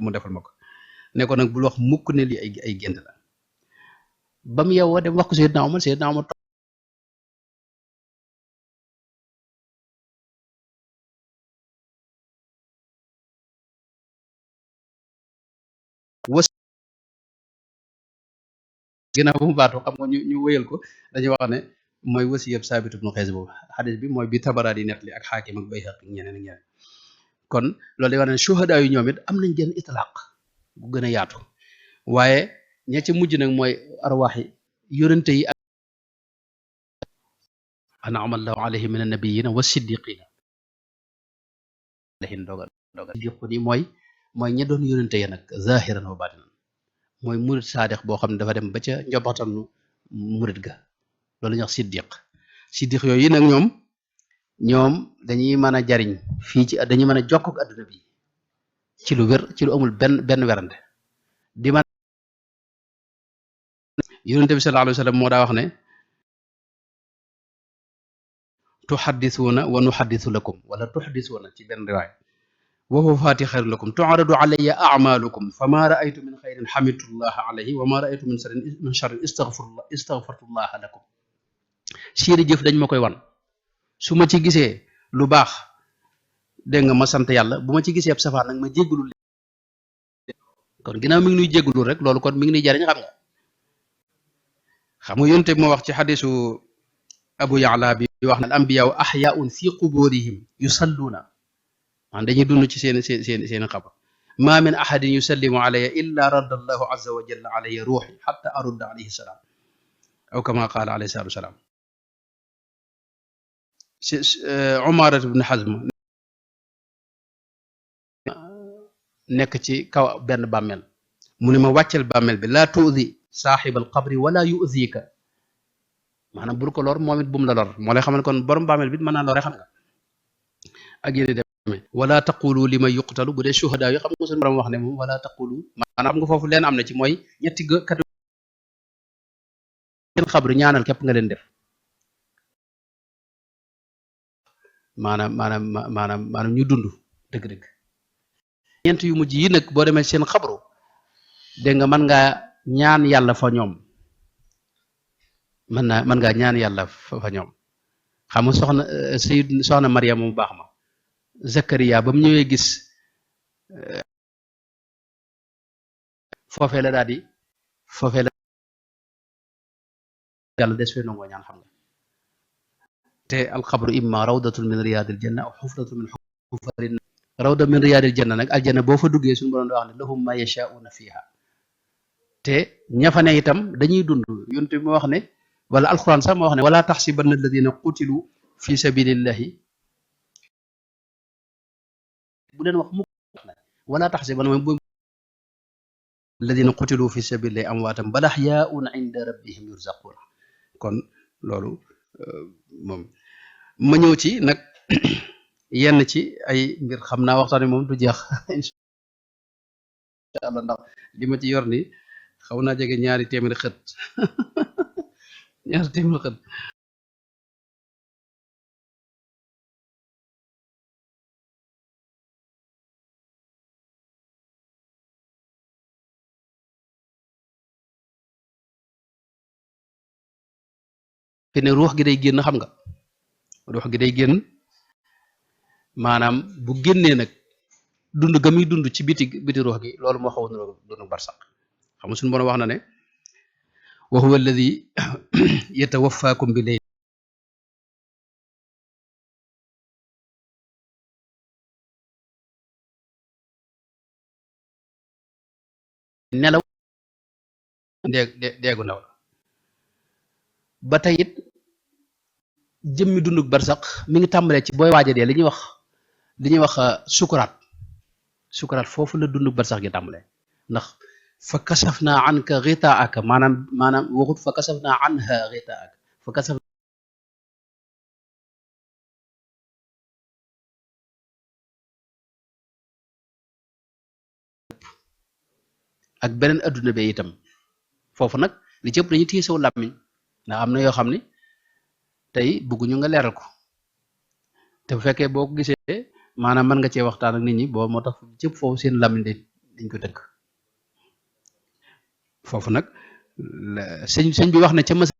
mu defal ma ko ne ko nag bul wax mukk ne lii ay gént la ba mu yeewoo dem wax ko Seydina Omar was ginnaaw ba mu baatu xam nga ñu wéyal ko dañuy wax ne mooy wasi yëpp Saabit ibnu Qays boobu xadis bi mooy bi Tabaraani di nettali ak Xaakim ak Bayhaqi ñeneen ak ñeneen kon loolu day wax ne shuhada yu ñoom it am nañ genn itlaq bu gën a yaatu waaye ña ci mujj nag mooy arwaaxi yonente yi an'ama Allahu alayhim min annabiyina wa siddiqina alayhim dogal siddiqu ni mooy ña doon yonente ya nag zahiran wa batinan mooy murit saadix boo xam ne dafa dem ba ca njobaxtanu murit ga loolu ñuy wax siddiq yooyu nag ñoom dañuy mën a jariñ fii ci dañuy mën a jokk ak adduna bi ci lu wér ci lu amul benn werante di man yonente bi sallallahu alayhi wa sallam moo daa wax ne tuxaddisuuna wa nuxaddisu lakum wala tuxaddisuuna ci benn riwaay wa huwa faati xayru lakum tu'radu alayya a'malukum fama ra'aytu min xayrin xamidtullaha alayhi wa ma ra'aytu min sharrin istaghfartullaha lakum seeni jëf dañ ma koy wan su ma ci gisee lu baax dégg nga ma sant yàlla bu ma ci gisee ab safaan nag ma jéggalul kon ginnaaw mi ngi nuy jéggalul rek loolu kon mi ngi nuy jariñ xam nga yonte moo wax ci xadisu Abu Ya'la bi wax na al anbiya ahyaun fi quburihim yusalluuna man dañuy dund ci seen xabar ma min ahadin yusallimu alayya illa radda allahu azza wa jalla alayya ruuxi xatta arudda alayhi salaam aw kama qaala alayhi salaatu wasalaam Umaarat ibn Hazm nekk ci kaw benn bàmmeel mu ne ma wàccel bàmmeel bi laa tuudi saaxibal qabri wala yu'dika maanaam bul ko lor moom it bum la lor moo lay xamal kon borom bàmmeel bi mën naa lore xam nga ak yéen demee wala taqulu li may yuqtalu bu dee shuhada yi xam nga suñu borom wax ne moom wala taqulu maanaam xam nga foofu leen am na ci mooy ñetti kat seen xabru ñaanal képp nga leen def maanaam ñu dund dëgg-dëgg ñeent yu mujj yi nag boo demee seen xabru dégg nga mën ngaa ñaan yàlla fa ñoom mën ngaa ñaan yàlla fa ñoom xam nga soxna Mariam mu baax ma Zakariya ba mu ñëwee gis foofee la daal di foofee la yàlla des fee nangoo ñaan xam nga te alxabru imma rawdatun min riyadil janna aw xufratun min xufarin rawda min riyadil janna nag aljanna boo fa duggee suñu borom da wax ne lahum ma yashauna fiha te ña fa ne itam dañuy dund yonte bi ma wax ne wala alquran sax ma wax ne wala taxsibanna alladina qutilu fi sabilillahi bu leen wax mukk wala taxsibanna mooy alladina qutilu fi sabilillahi amwaatan bal ahyaun inda rabbihim yurzaquna kon loolu moom ma ñëw ci nag yenn ci ay mbir xam naa waxtaan wi moom du jeex incha allah ndax li ma ci yor ni xaw naa jege ñaari téeméeri xët ñaari téeméeri xët fi ne ruux gi day génn xam nga ruux gi day génn maanaam bu génnee nag dund ga muy dund ci biti ruux gi loolu moo xaw a dund barsax xam nga suñu borom wax na ne wa huwa alladi yatawaffakum bi layl nelaw deegu ndaw la ba tey it jëmmi dunduk barsax mi ngi tàmbalee ci booy waaja dee li ñuy wax sukuraat foofu la dunduk barsax gi tàmbalee ndax fa kasafna anka ghitaaka maanaam waxut fa kasafna anha ghitaaka fa kasaf ak beneen adduna be itam foofu nag li ci ëpp dañuy téye saw làmmiñ ndax am na yoo xam ne tey bëgguñu nga leeral ko te bu fekkee boo ko gisee maanaam mën nga cee waxtaan ak nit ñi boo moo tax cëpp foofu seen làmmiñ dañ ko tënk foofu nag sëñ bi wax na ca mas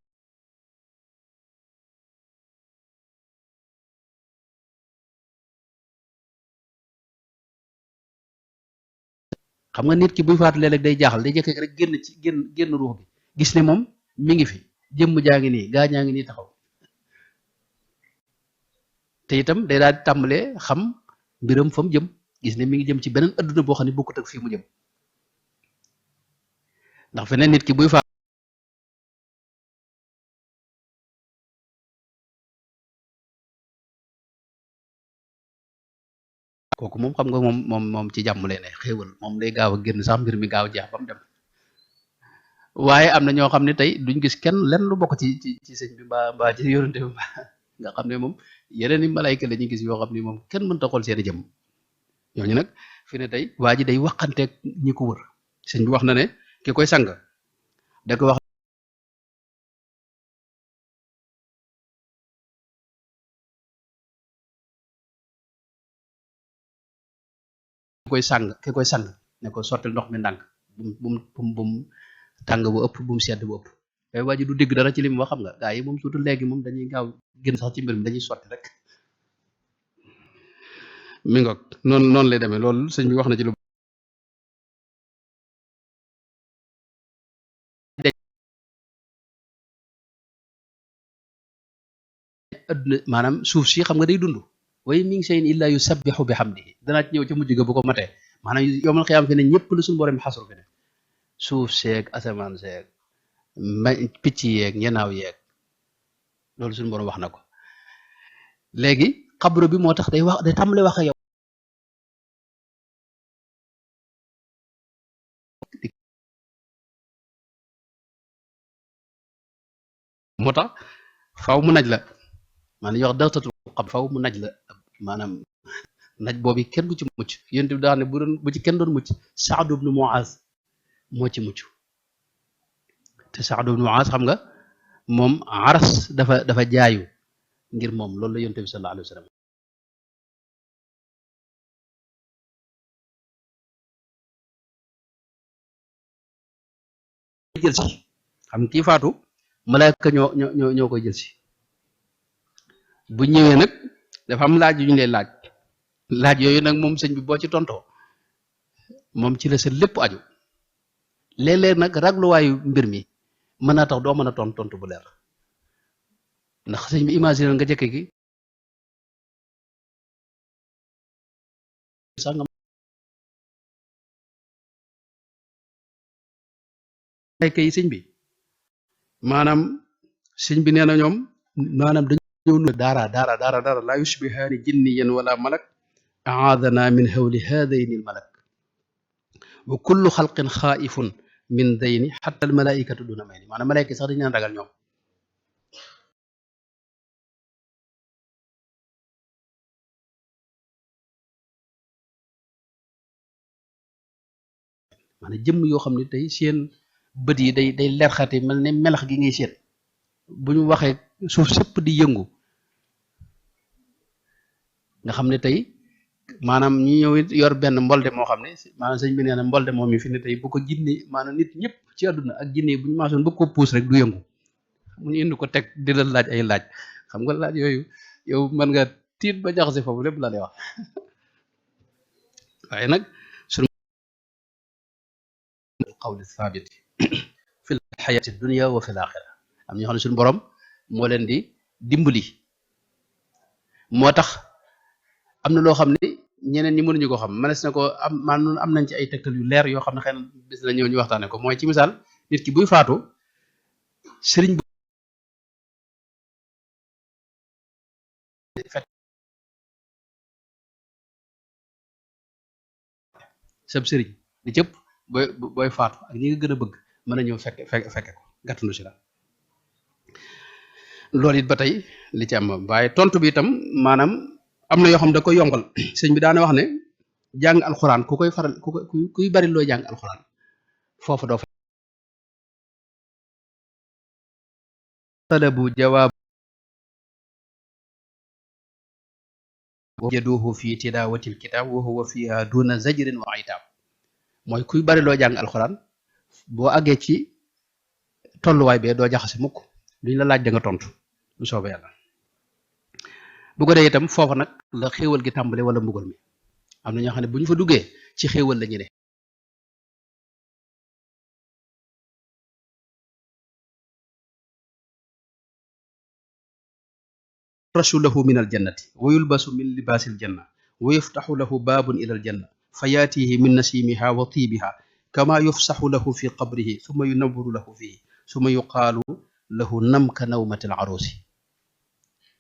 xam nga nit ki buy faatu léeg-léeg day jaaxal day jekk rek génn ruux bi gis ne moom mi ngi fi jëmm jaa ngi nii gaa ñaa ngi nii taxaw te itam day daal di tàmbalee xam mbiram fa mu jëm gis ne mi ngi jëm ci beneen adduna boo xam ne bokkut ak fii mu jëm ndax feneen nit ki buy faatu kooku moom xam nga moom ci jàmm lay ne xéewal moom day gaaw a génn sax mbir mi gaaw jeex ba mu dem waaye am na ñoo xam ne tey duñ gis kenn lenn lu bokk ci sëñ bi mbaa ci yonente bi nga xam ne moom yeneen i malayka la ñuy gis yoo xam ne moom kenn mënta xool seen i jëm ñooñu nag fi ne tey waa ji day waxanteeg ñi ko wër sëñ bi wax na ne ki koy sang da ko wax ki koy sang ne ko sottil ndox mi ndànk bum tàng bu ëpp bum sedd bu ëpp waaye waa ji du dégg dara ci li mu wax xam nga gaa yi moom surtout léegi moom dañuy gaaw génn sax ci mbir mi dañuy sotti rek mi ngoog noonu lay demee loolu sëñ bi wax na ci lu adduna maanaam suuf si xam nga day dund waaye mi ngi seen illa yusabbihu bi hamdihi danaa ci ñëw ca mujj ga bu ko matee maanaam yomal xiyaam fi ne ñëpp la suñu borom xasru fi ne suuf seeg asamaan seeg picc yeeg ñenaaw yeeg loolu suñu borom wax na ko léegi xabru bi moo tax day tàmbale wax ak yow moo tax faw mu naj la maanaam ñu wax dawtatul xam faw mu naj la maanaam naj boobu kenn du ci mucc yéen bi daa ne bu ci kenn doon mucc Saad ibn Muaz moo ci mucc te Saad ibn Muaz xam nga moom aras dafa jaayu ngir moom loolu la yonent bi sallallahu alayhi wa sallam jël si xam kii faatu malaaka ñoo koy jël si bu ñëwee nag dafa am laaj yu ñu lay laaj yooyu nag moom sëñ bi boo ci tontoo moom ci la sa lépp aju léeg-léeg nag ragluwaayu mbir mi mën naa tax doo mën a tontu bu leer ndax sëñ bi imaginer nga jëkke gi sax nga malaayka yi sëñ bi maanaam sëñ bi nee na ñoom maanaam dañu ñëw dara laa yushbihaani jinniyan wala malak aadana min hawli haadayni al malak wa kullu xalqin xaaifun min dayni xatta al malaikatu duna mayni maanaam malaayka sax dañu leen ragal ñoom maanaam jëmm yoo xam ne tey seen bët yi day leer xate mel ne melax gi ngay seet bu ñu waxee suuf sëpp di yëngu nga xam ne tey maanaam ñi ñëw yor benn mbolde moo xam ne maanaam sëñ bi nee na mbolde moom mi fi ne tey bu ko jinne maanaam nit ñëpp ci àdduna ak jinne bu ñu maasoon bëgg ko puus rek du yëngu mu ñu indi ko teg di la laaj ay laaj xam nga laaj yooyu yow mën nga tiit ba jaxase foofu lépp la lay wax waaye nag suñu qawli thabit fil xayati dunia wa fil axira am ñoo xam ne suñu borom moo leen di dimbali moo tax am na loo xam ne ñeneen ñi mënuñu ko xam mënees na ko am man am nañ ci ay tegtal yu leer yoo xam ne xëy na bis na ñëw ñu waxtaane ko mooy ci misaal nit ki buy faatu sëriñ bi fekk sab sëriñ di cëpp booy faatu ak ñi nga gën a bëgg mën a ñëw fekke ko gàttandu si la loolu it ba tey li ci am waaye tontu bi itam maanaam am na yoo xam da koy yombal sëñ bi daana wax ne jàng alxuraan ku koy faral kuy bari loo jàng alxuraan foofu doo fa talabu jawaab jaduhu fi tilaawatil kitaab wa huwa fiha duna zajrin wa itaab mooy kuy bari loo jàng alxuraan boo àggee ci tolluwaay bee doo jaxase mukk luñ la laaj da nga tontu bu soobee yàlla bu ko dee itam foofa nag la xéewal gi tàmbale wala mbugal mi am na ñoo xam ne bu ñu fa duggee ci xéewal la ñu ne rashu lahu min aljannati wa yulbasu min libaasil janna wa yuftaxu lahu baabun ila aljanna fa yaatihi min nasimiha wa tiibiha kama yufsaxu lahu fi qabrihi summa yunawwaru lahu fihi summa yuqaalu lahu nam ka nawmati al arusi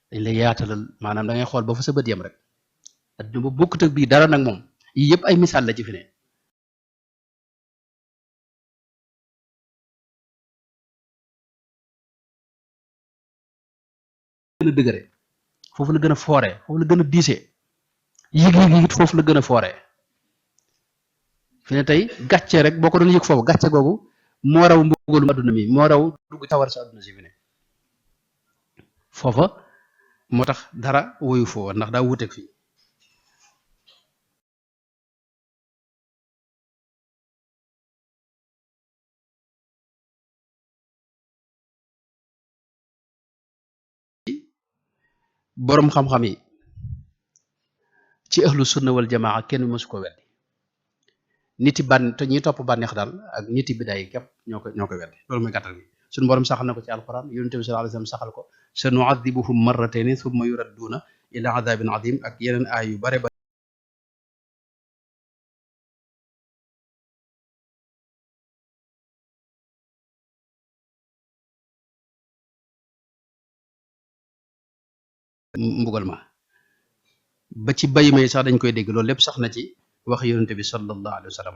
dañ lay yaatalal maanaam da ngay xool ba fa sa bët yam rek adduna ba bokkut ak bii dara nag moom yii yëpp ay misaal la ci fi ne gën a dëgëre foofu la gën a foore foofu la gën a diise yëg-yëg it foofu la gën a foore fi ne tey gàcce rek boo ko doon yëg foofu gàcce googu moo raw mbugalum adduna mi moo raw dugg tawar sa adduna si fi ne foofa moo tax dara woyu foo ndax daa wuteeg fii boroom xam-xam yi ci ahlu sunna wal jamaa kenn mësu ko weddi niti ban te ñuy topp bànneex daal ak niti bidaay képp ñoo ko weddi loolu mooy gàttal bi suñu borom saxal na ko ci alquran yonent bi sallallahu alayhi wasallam saxal ko sa nu'adhibuhum marratayni thumma yuradduuna ila adabin adim ak yeneen aay yu bare bare mbugal ma ba ci bay may sax dañ koy dégg loolu lépp sax na ci wax yonent bi sallallahu alayhi wasallam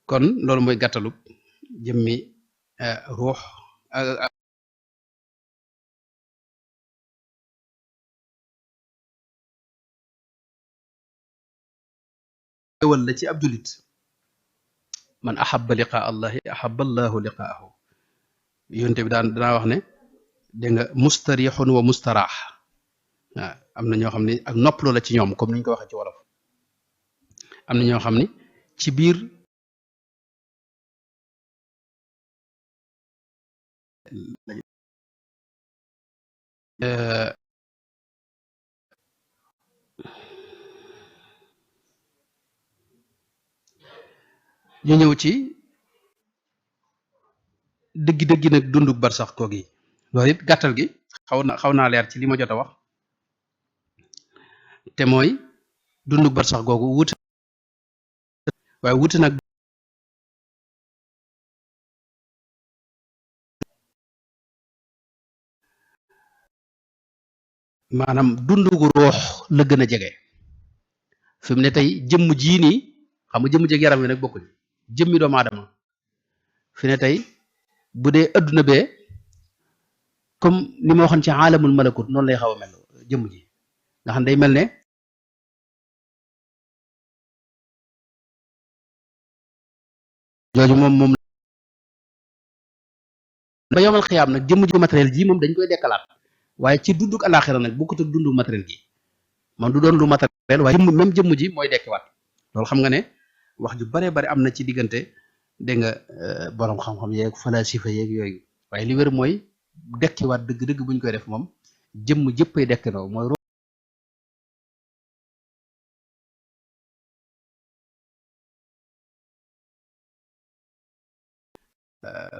kon loolu mooy gàttalu jëmmi ruux wal la ci ab jullit man ahabba liqaa allahi ahabba allahu liqaahu yonte bi danaa wax ne dégg nga mustarixun wa mustaraax waaw am na ñoo xam ne ak noppaloo la ci ñoom comme ni ñu ko waxee ci wolof am na ñoo xam ne ci biir ñu ñëw ci dëggi-dëggi nag dunduk barsax koog yi loolu it gàttal gi xaw naa leer ci li ma jot a wax te mooy dunduk barsax googu wuute waaye wuute nag maanaam dundugu ruux la gën a jege fi mu ne tey jëmm jii nii xam nga jëmm jeg yaram wi nag bokkuñu jëmmi doomu aadama fi ne tey bu dee adduna bee comme ni ma waxoon ci aalamul malakut noonu lay xaw a mel jëmm ji nga xam day mel ne jooju moom ba yomal xiyaam nag jëmm ji matériel ji moom dañ koy dekkalaat waaye ci dunduk alaxira nag bokkut ak dundu matériel gi man du doon lu matériel waaye même jëmm ji mooy dekkiwaat loolu xam nga ne wax ju bare bari am na ci diggante dégg nga borom xam-xam yeeg falasifa yeeg yooyu waaye li wér mooy dekkiwaat dëgg-dëgg buñ koy def moom jëmm jëppay dekkandoo mooy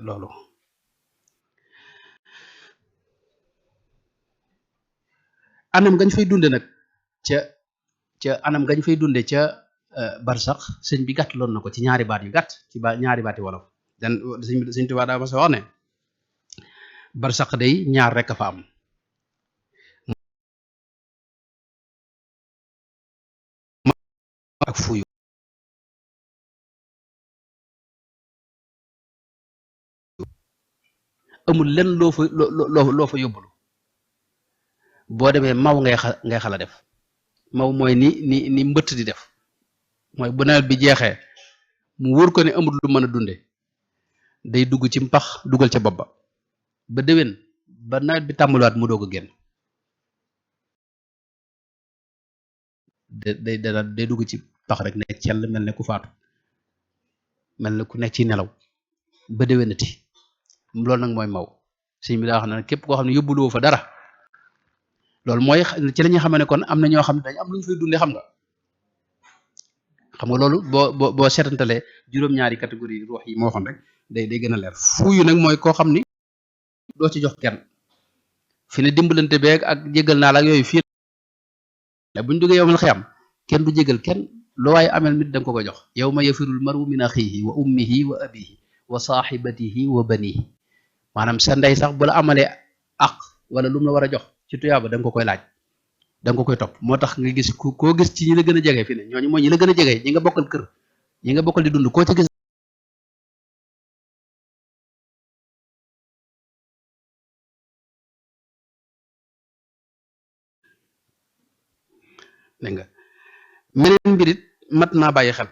loolu anam gañ fay dunde nag ca anam gañ fay dunde ca barsax sëñ bi gàttaloon na ko ci ñaari baat yu gàtt ci ñaari baati wolof dan sëñ Tuubaa daa ma sa wax ne barsax day ñaar rek a fa am ak fuyu amul lenn loo fa yóbbulu boo demee maw ngay xala def maw mooy ni mbëtt di def mooy bu nawet bi jeexee mu wóor ko ne amul lu mën a dunde day dugg ci mpax dugal ca bopp ba déwén ba nawet bi tàmbaliwaat mu doog a génn day dugg ci pax rek ne cell mel ne ku faatu mel ne ku nekk ci nelaw ba déwénati loolu nag mooy maw sëñ bi daa wax ne képp koo xam ne yóbbuloo fa dara loolu mooy ci la ñuy xam ne kon am na ñoo xam ne dañ am lu ñu fay dundee xam nga loolu boo seetantalee juróom-ñaari catégorie ruux yi moo waxoon rek day gën a leer fuuyu nag mooy koo xam ni doo ci jox kenn fi ne dimbalante beeg ak jégal naa la ak yooyu fii bu ñu duggee yowmal xiyam kenn du jégal kenn loo waaye amel nit da nga ko ko jox yawma yafirul maru min axihi wa ummihi wa abihi wa saaxibatihi wa banihi maanaam sa ndey sax bu la amalee ak wala lu mu la war a jox ci tuyaaba da nga ko koy laaj da nga ko koy topp moo tax nga gis koo gis ci ñi la gën a jege fi ne ñooñu mooy ñi la gën a jege ñi nga bokkal kër ñi nga bokkal di dund koo ci gis dégg nga meneen mbirit mat naa bàyyi xel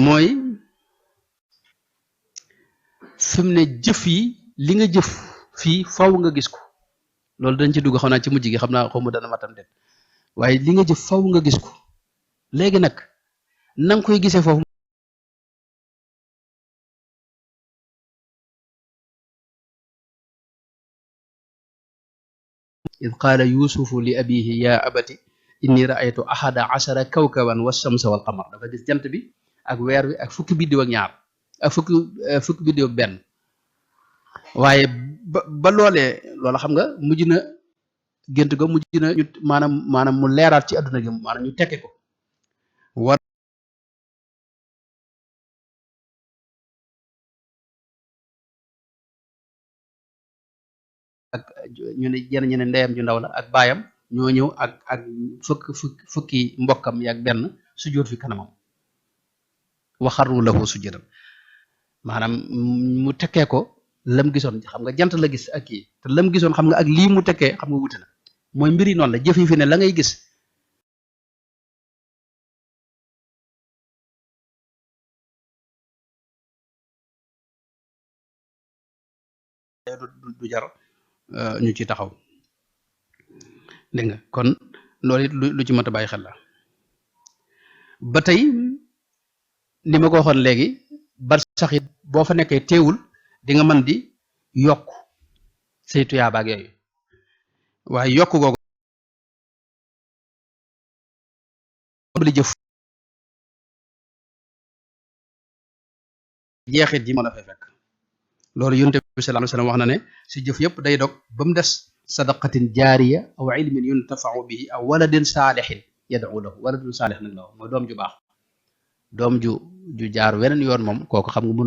mooy fi mu ne jëf yi li nga jëf fii faw nga gis ko loolu dañ ci dugg xam naa ci mujj gi xam naa xaw ma dana matam det waaye li nga jëf faw nga gis ko léegi nag na nga koy gisee foofu id qaala yusufu li abihi ya abati inni raaytu ahada ashara kawkaban wa shamsa wal qamar dafa gis jant bi ak weer wi ak fukki biddiw ak ñaar ak fukki biddiw ak benn waaye ba loolee loola xam nga mujj na gént ga mujj na ñu maanaam mu leeraat ci àdduna gi maanaam ñu tekke ko war ak ñu ne jenn ñu ne ndeyam ju ndaw la ak baayam ñoo ñëw ak fukki mbokkam yaak benn sujjóot fi kanamam waxarru lahu sujjadan maanaam mu tekkee ko lam gisoon xam nga jant la gis ak kii te lam gisoon xam nga ak lii mu tekkee xam nga wuute na mooy mbiri noonu la jëf yi fi ne la ngay gis du jar ñu ci taxaw dégg nga kon loolu it lu ci mat a bàyyi xel la ba tey ni ma ko waxoon léegi bar sax it boo fa nekkee teewul di nga mën di yokk say tuyaaba ak yooyu waaye yokk googu li jëf jeexit ji moo la fay fekk loolu yonent bi sallallahu alayhi wa sallam wax na ne si jëf yëpp day dog ba mu des sadaqatin jaariya aw ilmin yuntafau bihi aw waladin saalixin yad'u lahu waladun saalix nag la mooy doom ju baax doom ju jaar weneen yoon moom kooku xam nga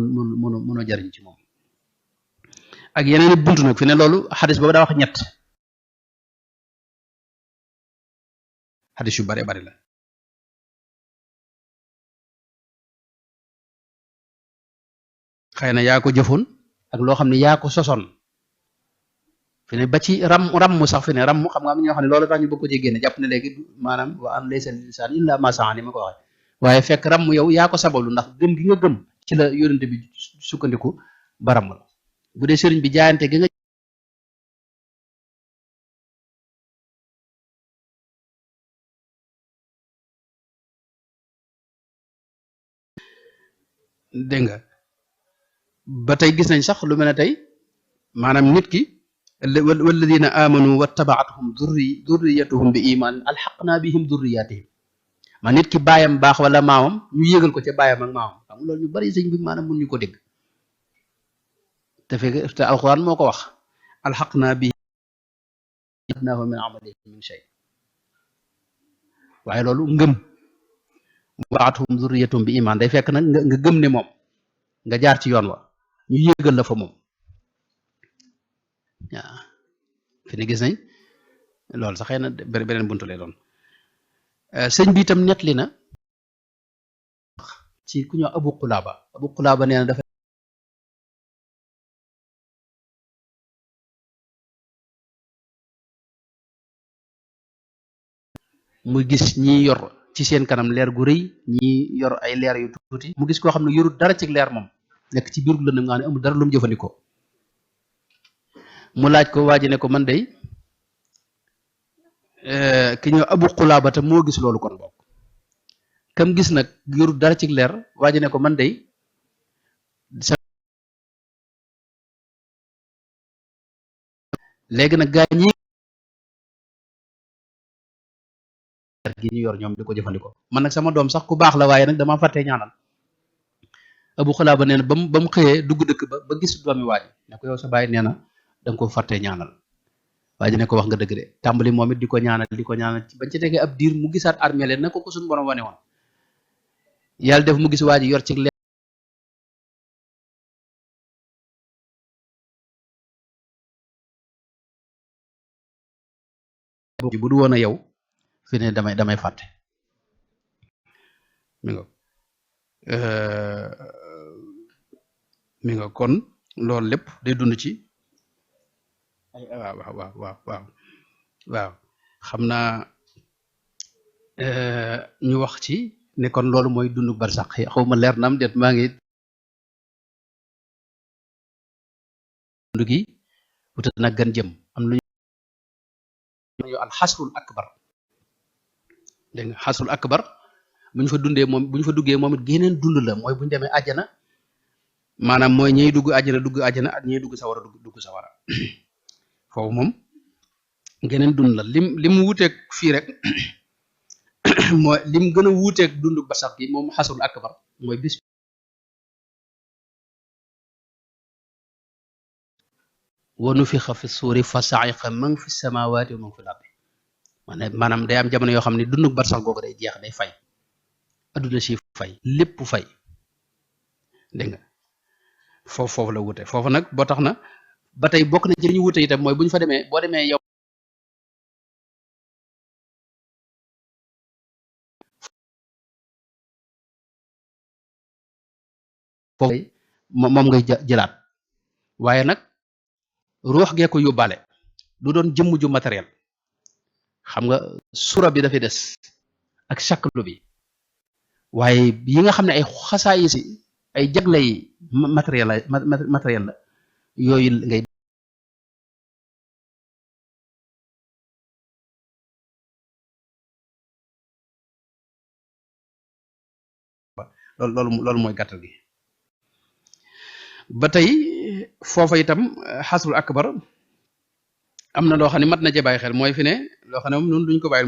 mënoo jariñ ci moom ak yeneen i buntu nag fi ne loolu xadis boobu daa wax ñett xadis yu bare bari la xëy na yaa ko jëfoon ak loo xam ne yaa ko sosoon fi ne ba ci ram sax fi ne ram xam nga am ñoo xam ne loolu tax ñu bëgg ko ci génne jàpp ne léegi maanaam wa an laysa lil insaan illa ma sa'a ni ma ko waxee waaye fekk ram yow yaa ko sabalu ndax gëm gi nga gëm ci la yónente bi sukkandiku ba ram la bu dee sëriñ bi jaayante gi nga dégg nga ba tey gis nañ sax lu mel ne tey maanaam nit ki walladina amanu wattabaatuhum durriyatuhum bi iman alxaqna bihim durriyatihim nit ki baayam baax wala maamam ñu yégal ko ca baayam ak maamam xam nga loolu ñu bari sëñ bi maanaam mun ñu ko dégg te fekk te alquran moo ko wax alxaqnaa bihi naahu min amalihi min shay waaye loolu ngëm waatuhum zurriyatum bi iman day fekk nag nga gëm ne moom nga jaar ci yoon wa ñu yéegal la fa moom waaw fi ne gis nañ loolu sax xëy na beneen buntu lay doon sëñ bi itam nettali na ci ku ñëw Abu Qulaaba nee na dafa muy gis ñi yor ci seen kanam leer gu rëy ñi yor ay leer yu tuuti mu gis koo xam ne yorut dara ci leer moom nekk ci biir lëndëm nga xam ne amul dara lu mu jëfandikoo mu laaj ko waa ji ne ko man day ki ñëw Abu Qulaaba te moo gis loolu kon bokk kam gis nag yorut dara ci leer waa ji ne ko man day léegi nag gaa ñi gi ñu yor ñoom di ko jëfandikoo man nag sama doom sax ku baax la waaye nag dama fàttee ñaanal Abu Xulaaba nee na ba mu xëyee dugg dëkk ba gis doomi waaji ne ko yow sa baay nee na da nga ko fàttee ñaanal waaji ne ko wax nga dëgg de tàmbali moom it di ko ñaanal bañ ci tegee ab diir mu gisaat armée leen na ko suñu borom wane woon yàlla def mu gis waaji yor ci leer bu du woon a yow fi ne damay fàtte mi nga kon loolu lépp day dund ci ay waaw xam naa ñu wax ci ne kon loolu mooy dund barsax xaw ma leer na am déet maa ngi dund gi wuta nag gën jëm am lu ñu alxasrul akbar dégg nga xasrul akbar bu ñu fa duggee moom it geneen dund la mooy bu ñu demee àjjana maanaam mooy ñiy dugg àjjana ak ñiy dugg sawara dugg sawara foofu moom geneen dund la lim wuuteeg fii rek mooy lim gën a wuuteeg dund basax gi moom xasrul akbar mooy bis wa nufixa fi suuri fa sa'iqa man fi samawati wa man fi l-ardi maanaam day am jamono yoo xam ne dund barsax googu day jeex day fay adduna si fay lépp fay dégg nga foofu la wute foofu nag boo tax na ba tey bokk na ci li ñu wute itam mooy bu ñu fa demee boo demee yow foofu moom ngay jëlaat waaye nag ruux gee ko yóbbaale du doon jëmm ju matériel xam nga sura bi dafay des ak shaklu bi waaye yi nga xam ne ay xasaay si ay jagle yi matériel la yooyu ngay loolu mooy gàttal gi ba tey foofa itam xasrul akbar am na loo xam ne mat na ci bàyyi xel mooy fi ne loo xam ne moom noonu duñ ko bàyyi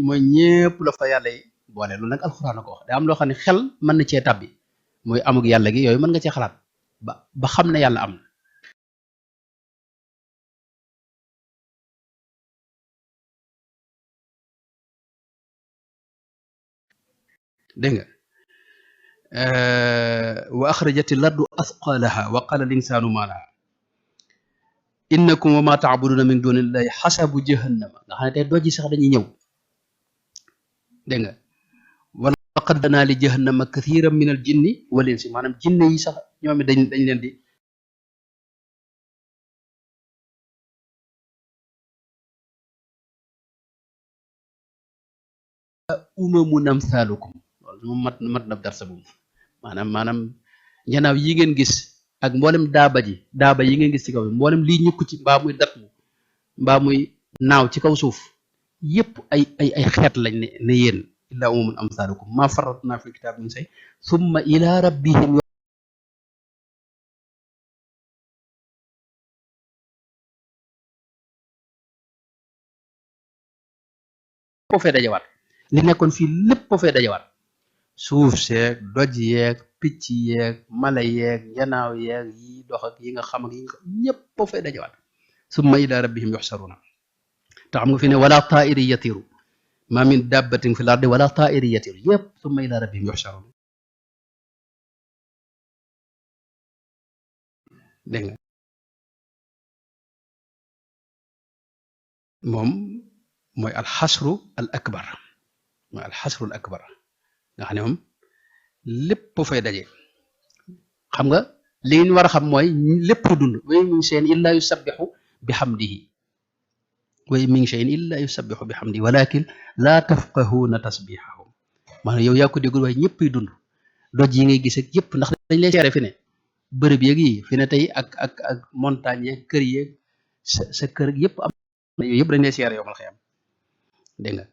mooy ñépp la fa yàlla yi boole loolu nag alxuraan na ko wax da am loo xam ne xel mën na cee tàbbi mooy amug yàlla gi yooyu mën nga cee xalaat ba xam ne yàlla am na dégg nga wa axrajati lardu asqalaha wa qala al insanu ma laha innakum wa ma taabuduna min dunillahi xasabu jahannama nga xam ne tey doj yi sax dañuy ñëw dégg nga wala laqad danaa li jahannama kathiran min al jinni wal insi maanaam jinne yi sax ñoom it dañ leen di umamun amsalukum loolu moom mat na darsa moom maanaam ñanaaw yi ngeen gis ak mboolem daaba yi ngeen gis ci kaw mboolem lii ñukk ci mbaa muy dat mbaa muy naaw ci kaw suuf yépp ay xeet lañ ne yéen illaa umamun amsalukum ma farratna fi kitab min say summa ila rabbihim ko fee dajawaat li nekkoon fii lépp ko fee dajawaat suuf seeg doj yeeg picc yeeg mala yeeg njanaaw yeeg yi dox ak yi nga xam ak yi nga ñëpp boo fay dajawaat summa ila rabbihim yuxsaruna te xam nga fi ne wala taa'iri yatiru ma min dabbatin fi l ardi wala taa'iri yatiru yëpp summa ila rabbihim yuxsaruna dégg nga moom mooy alxasru al akbar mooy alxasru al akbar nga xam ne moom lépp fay daje xam nga li ñu war a xam mooy lépp dund wa in min shay'in illa yusabbihu bihamdihi wa in min shay'in illa yusabbihu bihamdihi walakin la tafqahuna tasbihahum maanaam yow yaa ko déggul waaye ñëppay dund doj yi ngay gis ak yëpp ndax dañ lay seere fi ne bërëb yeeg yi fi ne tey ak montagne yeeg kër yeeg sa kër yëpp am yooyu yëpp dañ lay seere yow mal xiyam dégg nga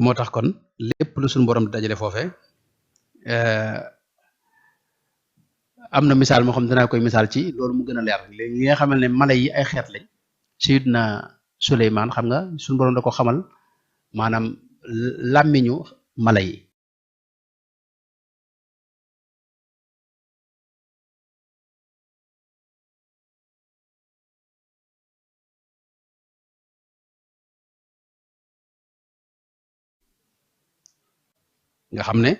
moo tax kon lépp lu suñu borom dajale foofe am na misaal moo xam dinaa koy misaal ci loolu mu gën a leer léegi li nga xamal ne mala yi ay xeet lañ Sayyidna Suleymaan xam nga suñu borom da ko xamal maanaam làmmiñu mala yi nga xam ne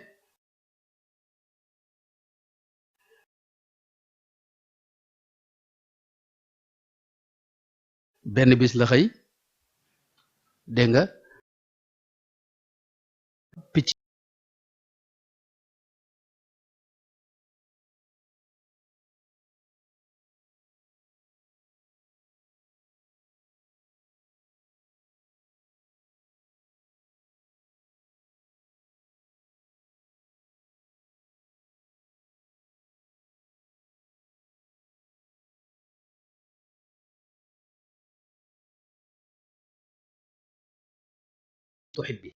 benn bis la xëy dégg nga picc tuxit bi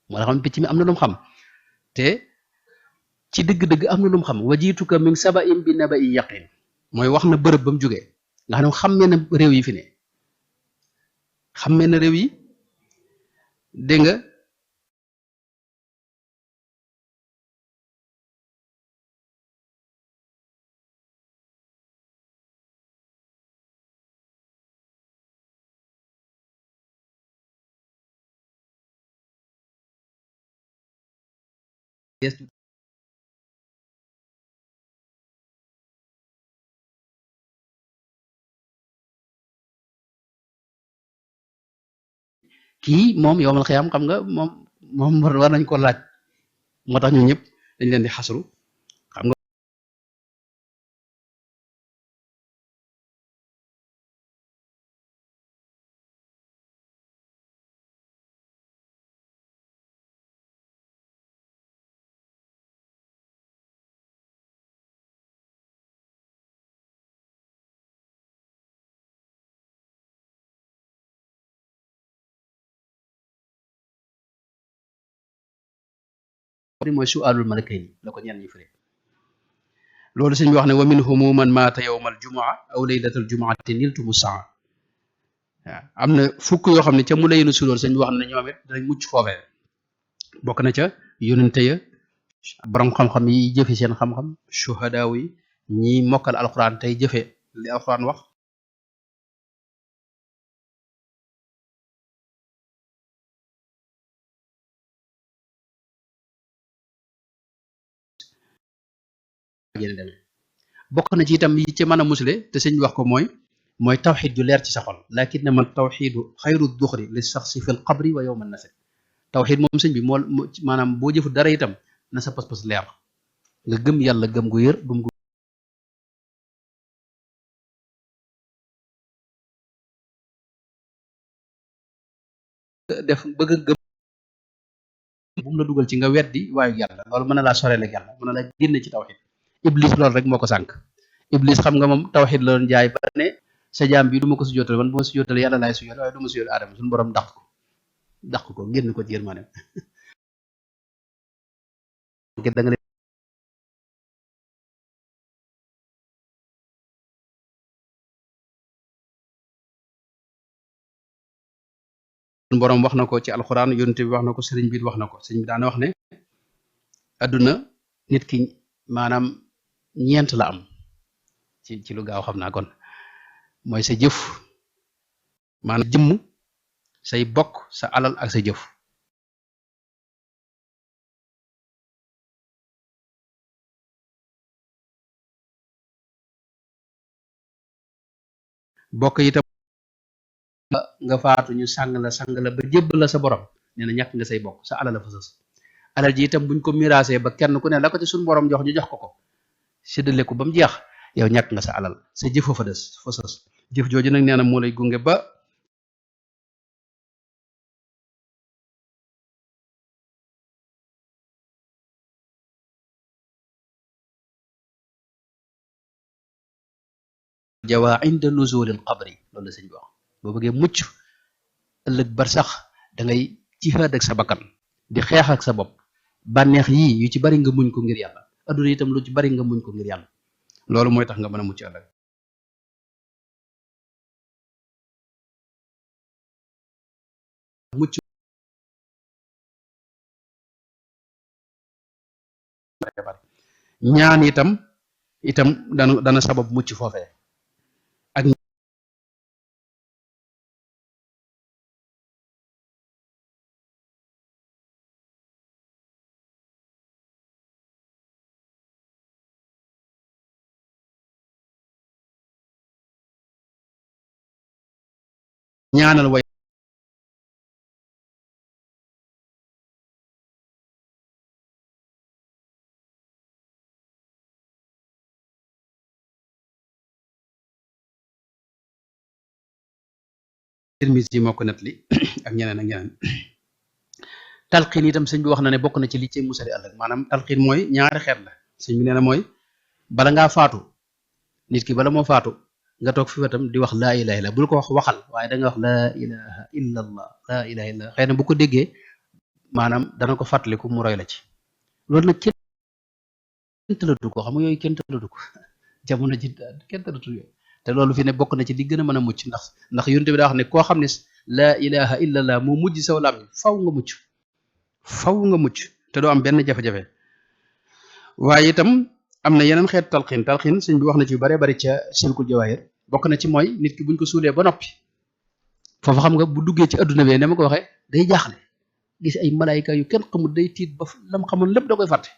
moo la xam ne picc mi am na lu mu xam te ci dëgg-dëgg am na lu mu xam wajiituka min saba'in bi naba'in yaqin mooy wax na bërëb ba mu jógee nga xam ne xammee na réew yi fi ne xammee na réew yi dégg nga kii moom yowmal xiyaam xam nga moom war nañ ko laaj moo tax ñun ñëpp dañ leen di xasru xam nga mooy su'aalul malakayni la ko ñenn ñi firi loolu sëñ bi wax ne wa minhum man maata yawmal jumaa aw laylatal jumaati niltumu saa waaw am na fukk yoo xam ne ca mu laynu sulool sëñ bi wax ne ñoom it danañ mucc foofee bokk na ca yonente ya borom xam-xam yi jëfe seen xam-xam shuhadaaw yi ñi mokkal alquran tey jëfe li alquran wax jëne demee bokk na ci itam yi ci mën a musle te sëñ bi wax ko mooy tawxid ju leer ci sa xol lakin man tawxidu xayru duxri li saxsi fi l qabri wa yowma nasib tawxid moom sëñ bi moo maanaam boo jëfu dara itam na sa pas-pas leer nga gëm yàlla gëm gu yër gëm gu def bëgg a gëm bu mu la dugal ci nga weddi waayu yàlla loolu mën na laa soreel ak yàlla mën na la génne ci tawxid iblis loolu rek moo ko sànq iblis xam nga moom tawxid la doon jaay ba ne sa jaam bi du ma ko sujjóotal man bu ma sujjóotal yàlla laay sujjóotal waaye du ma sujjóotal aadama suñu borom dàq ko génn ko ci yërmande da nga suñu borom wax na ko ci alxuraan yonent bi wax na ko sëriñ bi wax na ko sëriñ bi daana wax ne adduna nit ki maanaam ñeent la am ci lu gaaw xam naa kon mooy sa jëf maanaam jëmm say bokk sa alal ak sa jëf bokk itam nga faatu ñu sang la ba jébbal la sa borom nee na ñàkk nga say bokk sa alal la fa sës alal ji itam buñ ko miraasee ba kenn ku ne la ko ci suñ borom jox ñu jox ko séddale ko ba mu jeex yow ñàkk nga sa alal sa jëfa fa des fa sës jëf jooju nag nee na moo lay gunge ba jawaa inda nuzulil qabri loolu la sëñ bi wax boo bëggee mucc ëllëg bar sax da ngay jihaad ak sa bakkan di xeex ak sa bopp bànneex yii yu ci bari nga muñ ko ngir yàlla adduna itam lu ci bari nga muñ ko ngir yàlla loolu mooy tax nga mën a mucc ëllëg mucc ñaan itam dana sabab mucc foofee ak ñaanal way Tirmisi moo ko nettali ak ñeneen talxiin itam sëñ bi wax na ne bokk na ci li ci musali ëllëg maanaam talxiin mooy ñaari xeet la sëñ bi nee na mooy bala ngaa faatu nit ki bala moo faatu nga toog fi wetam di wax laa ilaha illa bul ko wax waxal waaye da nga wax laa ilaha illa allah laa ilaha illa xëy na bu ko déggee maanaam dana ko fàttaliku mu roy la ci loolu nag kenn tëlatu ko xam nga yooyu kenn tëlatu ko jamono ji kenn tëlatu yooyu te loolu fi ne bokk na ci li gën a mën a mucc ndax yonent bi daa wax ne koo xam ne laa ilaha illa allah moo mujj saw lam faw nga mucc te doo am benn jafe-jafe waaye itam am na yeneen xeetu talxiin sëñ bi wax na ci yu bare bari ca silkul jawaahir bokk na ci mooy nit ki buñ ko suulee ba noppi foofu xam nga bu duggee ci adduna bi ne ma ko waxee day jaaxle gis ay malaayika yu kenn xamul day tiit ba lam xamoon lépp da koy fàtte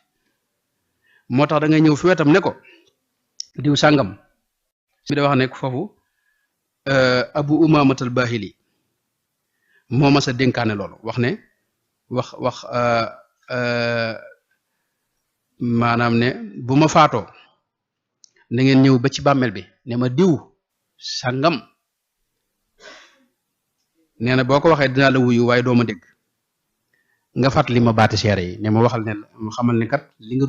moo tax da ngay ñëw fi wetam ne ko diw sàngam si da wax ne foofu abu umamatal bahili moo ma sa dénkaane loolu wax ne wax maanaam ne bu ma faatoo na ngeen ñëw ba ci bàmmeel bi ne ma diw sàngam nee na boo ko waxee dinaa la wuyu waaye doo ma dégg nga fàttali ma baati seere yi ne ma waxal ne ma xamal ne kat li nga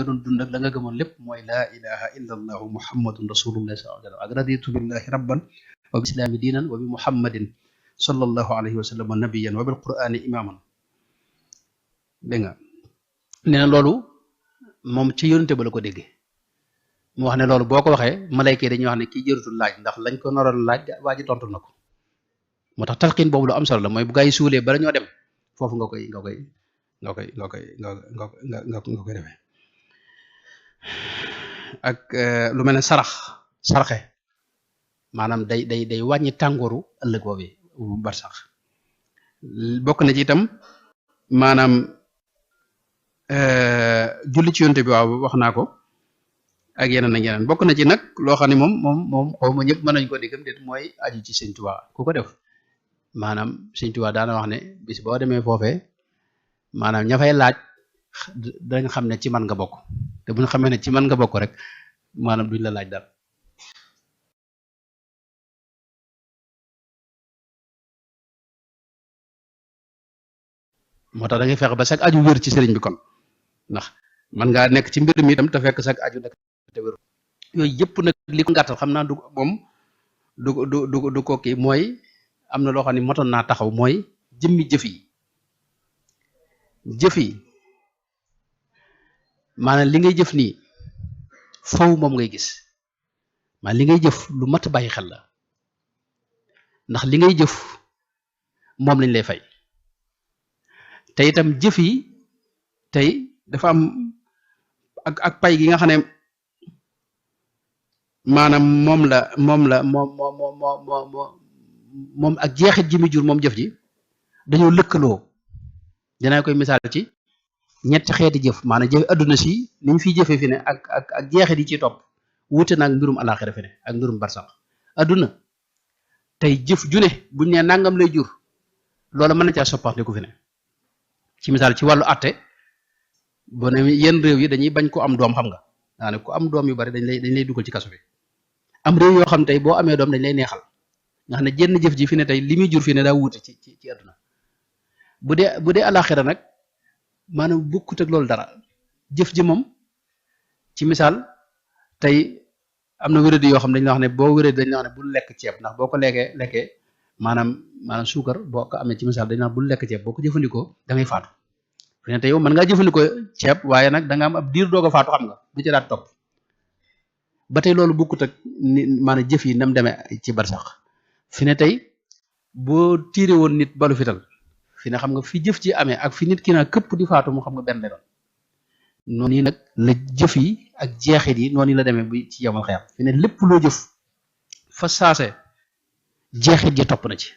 doon dund ak la nga gëmoon lépp mooy laa ilaha illa allahu muhammadun rasulullah sallallahu alayhi wa sallam ak raditu billahi rabban wa bi islaami diinan wa bi muhammadin sallallahu alayhi wa sallam nabiyan wa bil qur'ani imaman dégg nga nee na loolu moom ci yónente ba la ko déggee mu wax ne loolu boo ko waxee malayka yi dañuy wax ne kii jërutul laaj ndax lañ ko noroon laaj waa ji tontu na ko moo tax talxiin boobu lu am solo la mooy bu gaa yi suulee bala ñoo dem foofu nga koy defee ak lu mel ne sarxe maanaam day wàññi tàngooru ëllëg boobu bar sax bokk na ci itam maanaam julli ci yonte bi waaw wax naa ko ak yeneen bokk na ci nag loo xam ne moom xaw ma ñëpp mën nañu ko diggam déet mooy aju ci sëñ Tuubaa ku ko def maanaam sëñ Tuubaa daana wax ne bis boo demee foofee maanaam ña fay laaj dañ xam ne ci man nga bokk te bu ñu xamee ne ci man nga bokk rek maanaam duñ la laaj dara moo tax da ngay fexe ba sag aju wér ci sëriñ bi kon ndax man ngaa nekk ci mbir mi itam te fekk sag aju nekk te wér yooyu yëpp nag li ko ngàttal xam naa du moom du ko kii mooy am na loo xam ne motoon naa taxaw mooy jëmmi jëf yi maanaam li ngay jëf nii faw moom ngay gis maanaam li ngay jëf lu mat a bàyyi xel la ndax li ngay jëf moom lañ lay fay te itam jëf yi tey dafa am ak pay gi nga xam ne maanaam moom ak jeexit ji mi jur moom jëf ji dañoo lëkkaloo. dinaa koy misaal ci ñetti xeeti jëf maanaam jëf adduna si ni ñu fiy jëfee fi ne ak jeexit yi ci topp wuute na ak mbirum alaxira fi ne ak mbirum barsax. adduna tey jëf ju ne buñ ne nangam lay jur loola mën na caa soppandiku fi ne ci misaal ci wàllu àtte boo ne yenn réew yi dañuy bañ ko am doom xam nga daanaka ku am doom yu bari dañ lay dugal ci kaso bi. am réew yoo xam tey boo amee doom dañ lay neexal nga xam ne jenn jëf ji fi ne tey li muy jur fi ne daa wuute ci adduna. bu dee alaxira nag maanaam bukkut ak loolu dara jëf ji moom ci misaal tey am na wéradi yoo xam dañ la wax ne boo wéradi dañ la wax ne bul lekk ceeb ndax boo ko lekkee maanaam suukar boo ko amee ci misaal dañ la wax bul lekk ceeb boo ko jëfandikoo da ngay faatu fi ne tey yow mën ngaa jëfandikoo ceeb waaye nag da nga am ab diir doog a faatu xam nga du ci daat topp ba tey loolu bukkut ak ni maanaam jëf yi nam demee ci barsax fi ne tey boo tiire woon nit balu fital fi ne xam nga fi jëf ci amee ak fi nit ki naa këpp di faatu mu xam nga benn lay doon noonu yi nag la jëf yi ak jeexit yi noonu la demee bu ci yamal xeyam fi ne lépp loo jëf fa saase jeexit ji topp na ci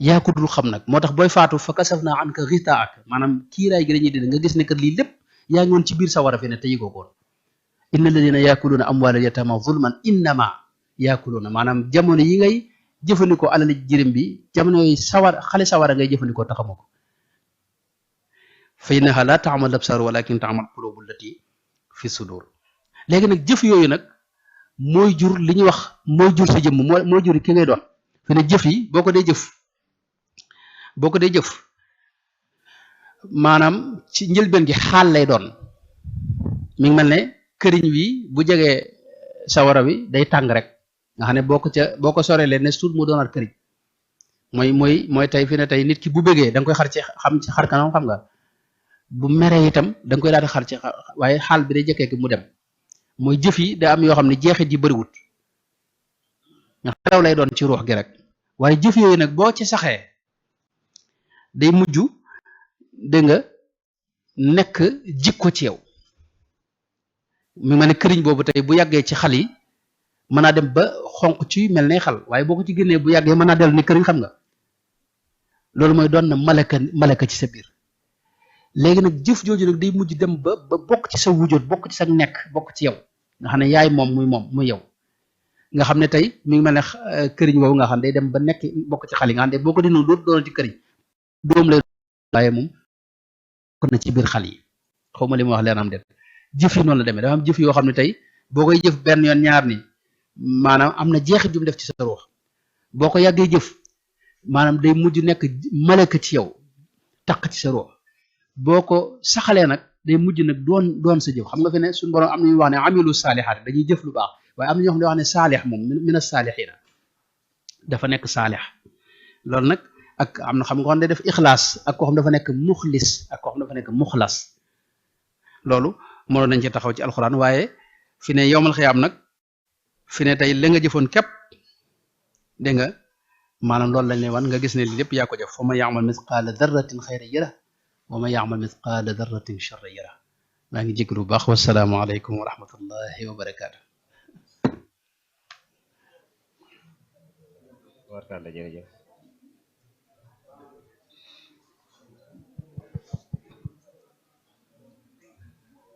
yaa ko dul xam nag moo tax booy faatu fa kasaf naa an ka ghitaak maanaam kiiraay gi dañuy dindi nga gis ne kat lii lépp yaa ngi woon ci biir sawara fi ne te yëgoo ko woon inna alladina yaakuluuna amwaala yatama zulman innama yaakuluuna maanaam jamono yi ngay jëfandikoo alali jirim bi jamono yooyu xale sawara ngay jëfandikoo taxamoo ko fa innaha la taamal absar walakin taamal qulubu allati fi sudur léegi nag jëf yooyu nag mooy jur li ñuy wax mooy jur sa jëmm mooy jur ki ngay doon fi ne jëf yi boo ko dee jëf maanaam ci njëlbeen gi xaal lay doon mi ngi mel ne këriñ wi bu jegee sawara wi day tàng rek nga xam ne boo ko soree leen ne suut mu doonaat këriñ mooy tey fi ne tey nit ki bu bëggee da nga koy xar ci xar kanam xam nga bu meree itam da nga koy daal di xar ci waaye xaal bi day jëkkee ki mu dem mooy jëf yi da am yoo xam ne jeexit yi bëriwut nga xelaw lay doon ci ruux gi rek waaye jëf yooyu nag boo ci saxee day mujj dégg nga nekk jikko ci yow mi ma ne këriñ boobu tey bu yàggee ci xal yi mën naa dem ba xonq ci mel ne xal waaye boo ko ci génnee bu yàggee mën naa dellu ni këriñ xam nga loolu mooy doon na malaka ci sa biir léegi nag jëf jooju nag day mujj dem ba bokk ci sa wujjoot bokk ci sa nekk bokk ci yow nga xam ne yaay moom muy yow nga xam ne tey mi ngi mel ne këriñ boobu nga xam ne day dem ba nekk bokk ci xal yi nga xam ne boo ko dinu dootu doon ci këriñ doom lay waaye moom kon na ci biir xal yi xaw ma li ma wax leen am det jëf yi noonu la demee dafa am jëf yoo xam ne tey boo koy jëf benn yoon ñaar ni maanaam am na jeexit ju mu def ci sa ruux boo ko yàggee jëf maanaam day mujj nekk malaka ci yow taq ci sa ruux boo ko saxalee nag day mujj nag doon sa jëf xam nga fi ne suñu borom am na ñuy wax ne amilu saalihaat dañuy jëf lu baax waaye am na ñoo xam ne wax ne saalix moom mina saalixiina dafa nekk saalix loolu nag ak am na xam nga xam ne def ixlaas ak koo xam dafa nekk muxlis ak koo xam dafa nekk muxlas loolu mënoon nañ ci taxaw ci alxuraan waaye fi ne yowmal xiyaam nag fi ne tey la nga jëfoon képp dégg nga maanaam loolu lañ lay wan nga gis ne li lépp yaa ko jëf fa man yaamal misqaala darratin xayran yara wa man yaamal misqaala darratin charran yara maa ngi jégalu bu baax wasalaamu aleykum wa rahmatullahi wa barakaatu. Warkalla jërëjëf.